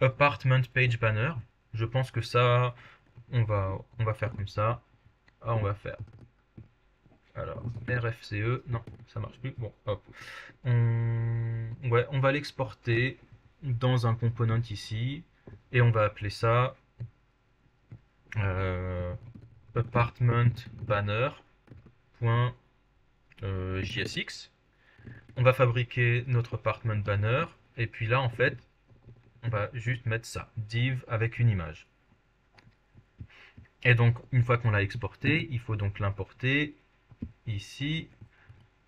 apartment page banner. Je pense que ça, on va faire comme ça. Ah, on va faire. Alors, RFCE, non, ça marche plus. Bon, hop. Ouais, on va l'exporter dans un component ici. Et on va appeler ça euh, apartment banner.jsx. On va fabriquer notre apartment banner. Et puis là, en fait, on va juste mettre ça, div avec une image. Et donc, une fois qu'on l'a exporté, il faut donc l'importer ici.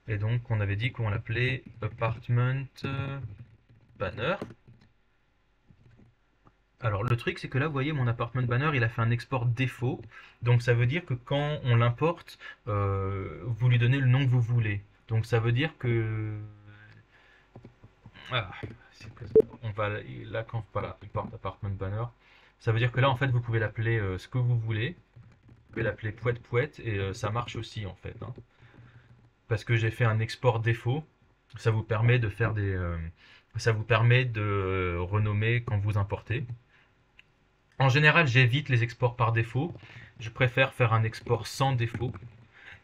Et donc, on avait dit qu'on l'appelait apartment banner. Alors, le truc, c'est que là, vous voyez, mon apartment banner, il a fait un export défaut. Donc, ça veut dire que quand on l'importe, vous lui donnez le nom que vous voulez. Donc, ça veut dire que... Ah, on va là, quand voilà, import apartment banner, ça veut dire que là, en fait, vous pouvez l'appeler ce que vous voulez. Vous pouvez l'appeler pouette pouette et ça marche aussi, en fait, hein. Parce que j'ai fait un export défaut. Ça vous permet de faire ça vous permet de renommer quand vous importez. En général, j'évite les exports par défaut. Je préfère faire un export sans défaut.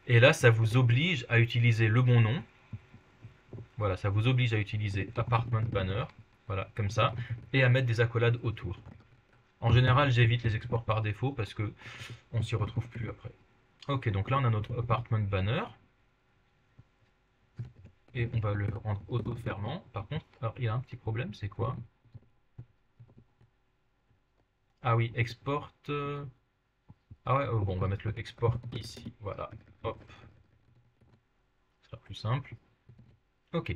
Et là, ça vous oblige à utiliser le bon nom. Voilà, ça vous oblige à utiliser apartment banner. Voilà, comme ça. Et à mettre des accolades autour. En général, j'évite les exports par défaut parce que on s'y retrouve plus après. Ok, donc là, on a notre apartment banner. Et on va le rendre auto-fermant. Par contre, alors, il y a un petit problème, c'est quoi? Ah oui, export. Ah ouais, bon, on va mettre le export ici. Voilà, hop, ce sera plus simple. Ok,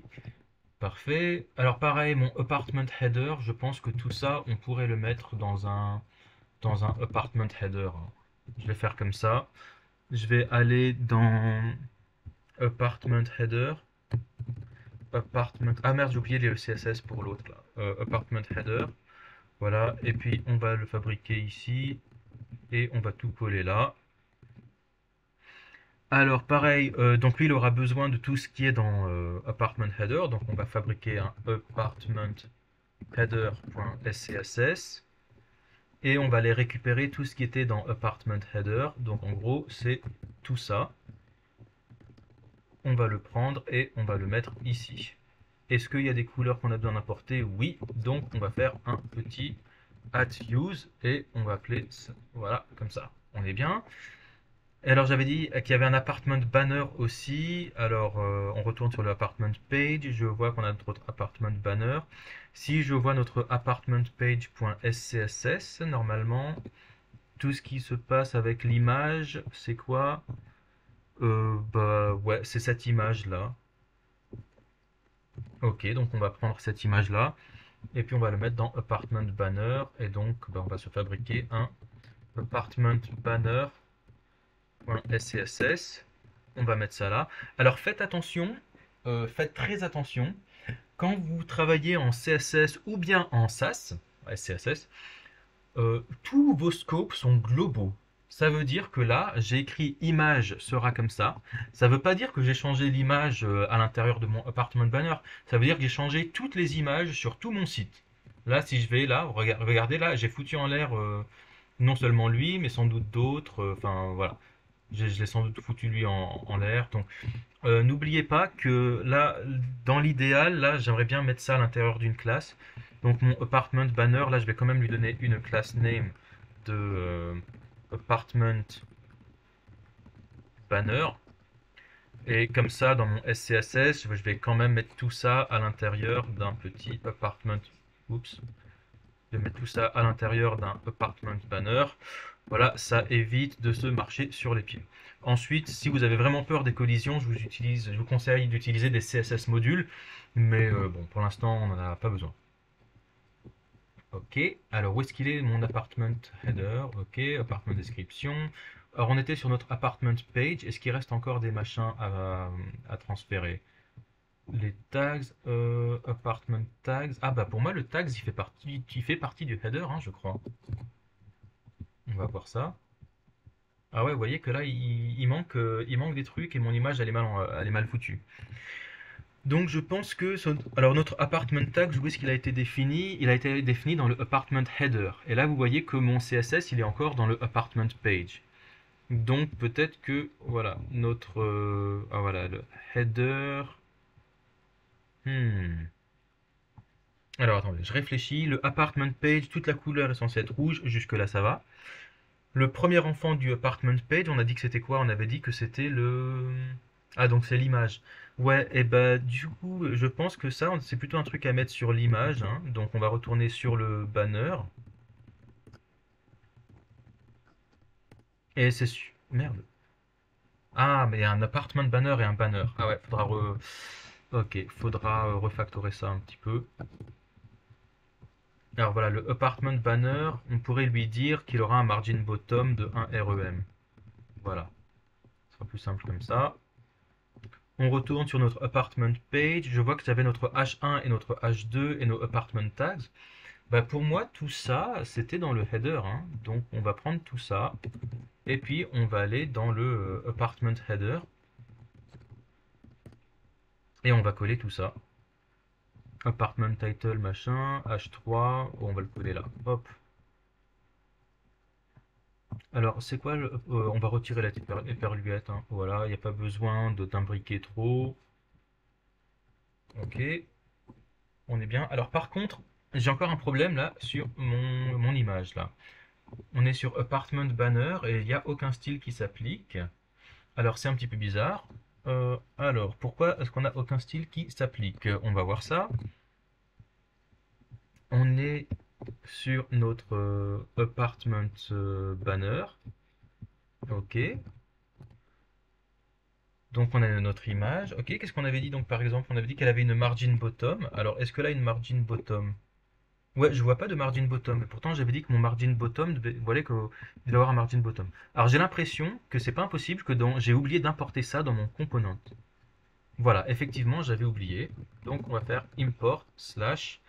parfait. Alors pareil, mon apartment header, je pense que tout ça, on pourrait le mettre dans un apartment header. Je vais faire comme ça. Je vais aller dans apartment header. Apartment. Ah merde, j'ai oublié le CSS pour l'autre là. Apartment header. Voilà. Et puis on va le fabriquer ici. Et on va tout coller là. Alors pareil, donc lui il aura besoin de tout ce qui est dans apartment header. Donc on va fabriquer un apartment header.scss. Et on va aller récupérer tout ce qui était dans apartment header. Donc en gros c'est tout ça. On va le prendre et on va le mettre ici. Est-ce qu'il y a des couleurs qu'on a besoin d'importer? Oui, donc on va faire un petit @use et on va appeler ça, voilà, comme ça. On est bien. Et alors j'avais dit qu'il y avait un apartment banner aussi. Alors on retourne sur le apartment page. Je vois qu'on a notre apartment banner. Si je vois notre apartment page.scss, normalement, tout ce qui se passe avec l'image, c'est quoi? Bah ouais, c'est cette image là. Ok, donc on va prendre cette image là. Et puis on va le mettre dans apartment banner. Et donc bah, on va se fabriquer un apartment banner.scss. On va mettre ça là. Alors faites attention, faites très attention. Quand vous travaillez en CSS ou bien en SAS, CSS, tous vos scopes sont globaux. Ça veut dire que là, j'ai écrit image sera comme ça. Ça ne veut pas dire que j'ai changé l'image à l'intérieur de mon apartment banner. Ça veut dire que j'ai changé toutes les images sur tout mon site. Là, si je vais là, regardez là, j'ai foutu en l'air non seulement lui, mais sans doute d'autres. Enfin voilà, je l'ai sans doute foutu lui en l'air. Donc n'oubliez pas que là, dans l'idéal, là, j'aimerais bien mettre ça à l'intérieur d'une classe. Donc mon apartment banner, là, je vais quand même lui donner une class name de apartment banner. Et comme ça, dans mon SCSS, je vais quand même mettre tout ça à l'intérieur d'un petit apartment. Oups. Je vais mettre tout ça à l'intérieur d'un apartment banner. Voilà, ça évite de se marcher sur les pieds. Ensuite, si vous avez vraiment peur des collisions, je vous conseille d'utiliser des CSS modules, mais bon, pour l'instant, on n'en a pas besoin. Ok, alors où est-ce qu'il est mon apartment header? Ok, apartment description. Alors on était sur notre apartment page. Est-ce qu'il reste encore des machins à transférer? Les tags, apartment tags. Ah bah pour moi le tags il fait partie du header, hein, je crois. On va voir ça. Ah ouais, vous voyez que là, il manque des trucs et mon image, elle est mal foutue. Donc je pense que... Alors notre apartment tag, où est-ce qu'il a été défini? Il a été défini dans le apartment header. Et là, vous voyez que mon CSS, il est encore dans le apartment page. Donc peut-être que, voilà, notre... ah voilà, le header... Hmm. Alors attendez, je réfléchis. Le apartment page, toute la couleur est censée être rouge. Jusque là, ça va. Le premier enfant du apartment page, on a dit que c'était quoi? On avait dit que c'était le... Ah, donc c'est l'image. Ouais, et bah du coup, je pense que ça, c'est plutôt un truc à mettre sur l'image, hein. Donc on va retourner sur le banner. Et c'est... Merde. Ah, mais il y a un apartment banner et un banner. Ah ouais, Ok, faudra refactorer ça un petit peu. Alors voilà, le apartment banner, on pourrait lui dire qu'il aura un margin bottom de 1 REM. Voilà, ce sera plus simple comme ça. On retourne sur notre apartment page. Je vois que j'avais notre H1 et notre H2 et nos apartment tags. Bah pour moi, tout ça, c'était dans le header, hein. Donc on va prendre tout ça et puis on va aller dans le apartment header et on va coller tout ça. Apartment title machin, H3, on va le coller là. Hop. Alors c'est quoi on va retirer la éperluette, hein. Voilà, il n'y a pas besoin d'imbriquer trop. Ok, on est bien. Alors par contre, j'ai encore un problème là sur mon image là. On est sur Apartment Banner et il n'y a aucun style qui s'applique. Alors c'est un petit peu bizarre. Alors pourquoi est-ce qu'on n'a aucun style qui s'applique? On va voir ça. On est sur notre Apartment Banner. Ok. Donc on a notre image. Ok, qu'est-ce qu'on avait dit donc par exemple? On avait dit qu'elle avait une margin bottom. Alors est-ce que là une margin bottom? Ouais, je vois pas de margin bottom. Et pourtant j'avais dit que mon margin bottom voilà que il devait avoir un margin bottom. Alors j'ai l'impression que c'est pas impossible que j'ai oublié d'importer ça dans mon component. Voilà, effectivement j'avais oublié. Donc on va faire import slash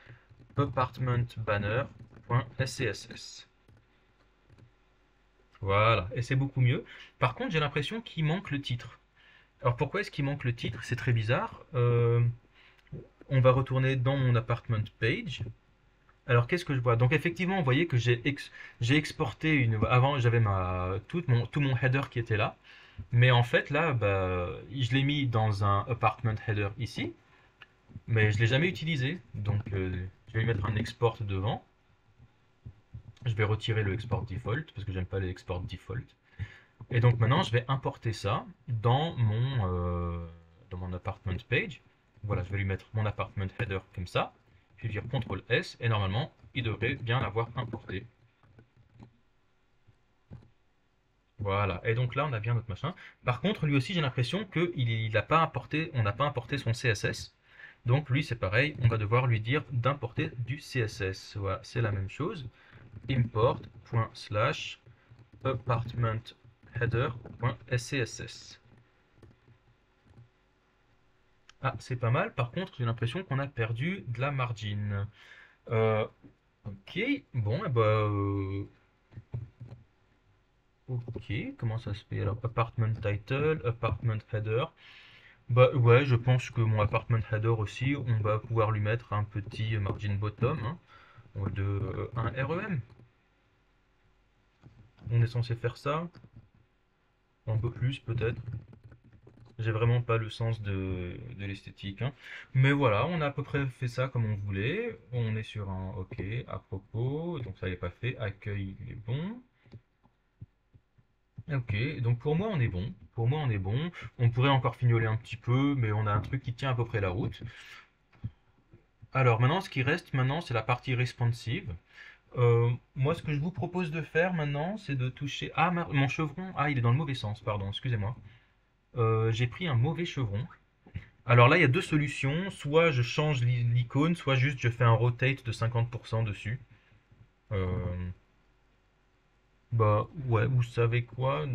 apartmentbanner.scss. Voilà, et c'est beaucoup mieux. Par contre j'ai l'impression qu'il manque le titre. Alors pourquoi est-ce qu'il manque le titre? C'est très bizarre. On va retourner dans mon apartment page. Alors qu'est-ce que je vois? Donc effectivement, vous voyez que j'ai exporté une. Avant, j'avais tout mon header qui était là. Mais en fait, là, bah, je l'ai mis dans un apartment header ici. Mais je ne l'ai jamais utilisé. Donc je vais lui mettre un export devant. Je vais retirer le export default parce que j'aime pas les exports default. Et donc maintenant, je vais importer ça dans mon apartment page. Voilà, je vais lui mettre mon apartment header comme ça. Je vais dire CTRL S et normalement, il devrait bien l'avoir importé. Voilà, et donc là, on a bien notre machin. Par contre, lui aussi, j'ai l'impression qu'il n'a pas importé, on n'a pas importé son CSS. Donc lui, c'est pareil, on va devoir lui dire d'importer du CSS. Voilà, c'est la même chose. Import.apartmentheader.scss. Ah, c'est pas mal. Par contre, j'ai l'impression qu'on a perdu de la margin. Euh, ok, bon, eh ben, ok, comment ça se fait? Alors, apartment title, apartment header. Bah ouais, je pense que mon apartment header aussi, on va pouvoir lui mettre un petit margin bottom hein, de un REM. On est censé faire ça, un peu plus peut-être. J'ai vraiment pas le sens de l'esthétique, hein. Mais voilà, on a à peu près fait ça comme on voulait. On est sur un OK à propos, donc ça n'est pas fait. Accueil, il est bon. Ok, donc pour moi on est bon. Pour moi on est bon. On pourrait encore fignoler un petit peu, mais on a un truc qui tient à peu près la route. Alors maintenant, ce qui reste maintenant, c'est la partie responsive. Moi, ce que je vous propose de faire maintenant, c'est de toucher. Ah, mon chevron. Ah, il est dans le mauvais sens, pardon, excusez-moi. J'ai pris un mauvais chevron. Alors là, il y a deux solutions. Soit je change l'icône, soit juste je fais un rotate de 50% dessus. Euh, Bah ouais, vous savez quoi?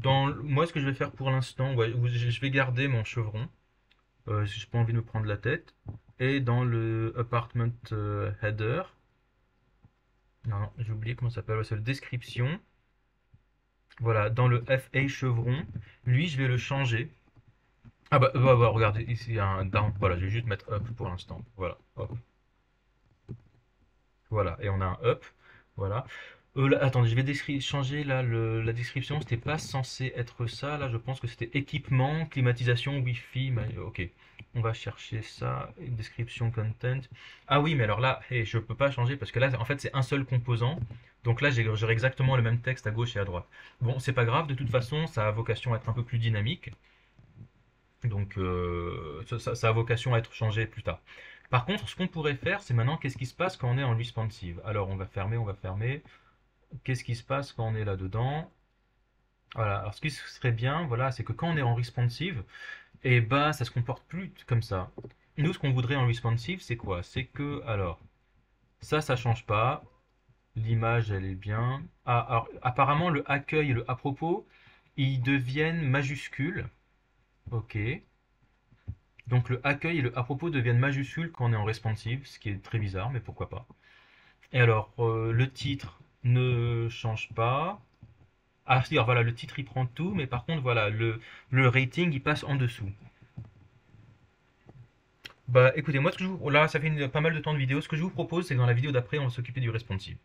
Moi, ce que je vais faire pour l'instant, ouais, je vais garder mon chevron. Si j'ai pas envie de me prendre la tête. Et dans le apartment header, non, j'ai oublié comment ça s'appelle, ouais, c'est le description. Voilà, dans le FA chevron, lui, je vais le changer. Ah bah, regardez, ici il y a un down. Voilà, je vais juste mettre up pour l'instant. Voilà, hop. Voilà, et on a un up. Voilà. Là, attendez, je vais changer là la description. C'était pas censé être ça. Là, je pense que c'était équipement, climatisation, Wi-Fi. Ok, on va chercher ça. Description content. Ah oui, mais alors là, hey, je peux pas changer parce que là, en fait, c'est un seul composant. Donc là, j'aurai exactement le même texte à gauche et à droite. Bon, c'est pas grave. De toute façon, ça a vocation à être un peu plus dynamique. Donc, ça a vocation à être changé plus tard. Par contre, ce qu'on pourrait faire, c'est maintenant, qu'est-ce qui se passe quand on est en responsive? Alors, on va fermer, on va fermer. Qu'est-ce qui se passe quand on est là-dedans? Voilà, alors ce qui serait bien, voilà, c'est que quand on est en responsive, et bah ça se comporte plus comme ça. Nous, ce qu'on voudrait en responsive, c'est quoi? C'est que, alors, ça change pas. L'image, elle est bien. Ah, alors, apparemment, le accueil et le à propos, ils deviennent majuscules. Ok. Donc le accueil et le à propos deviennent majuscules quand on est en responsive, ce qui est très bizarre, mais pourquoi pas. Et alors, le titre ne change pas. Ah, c'est-à-dire, voilà, le titre il prend tout, mais par contre, voilà, le rating il passe en dessous. Bah écoutez, moi, là, ça fait pas mal de temps de vidéo. Ce que je vous propose, c'est que dans la vidéo d'après, on va s'occuper du responsive.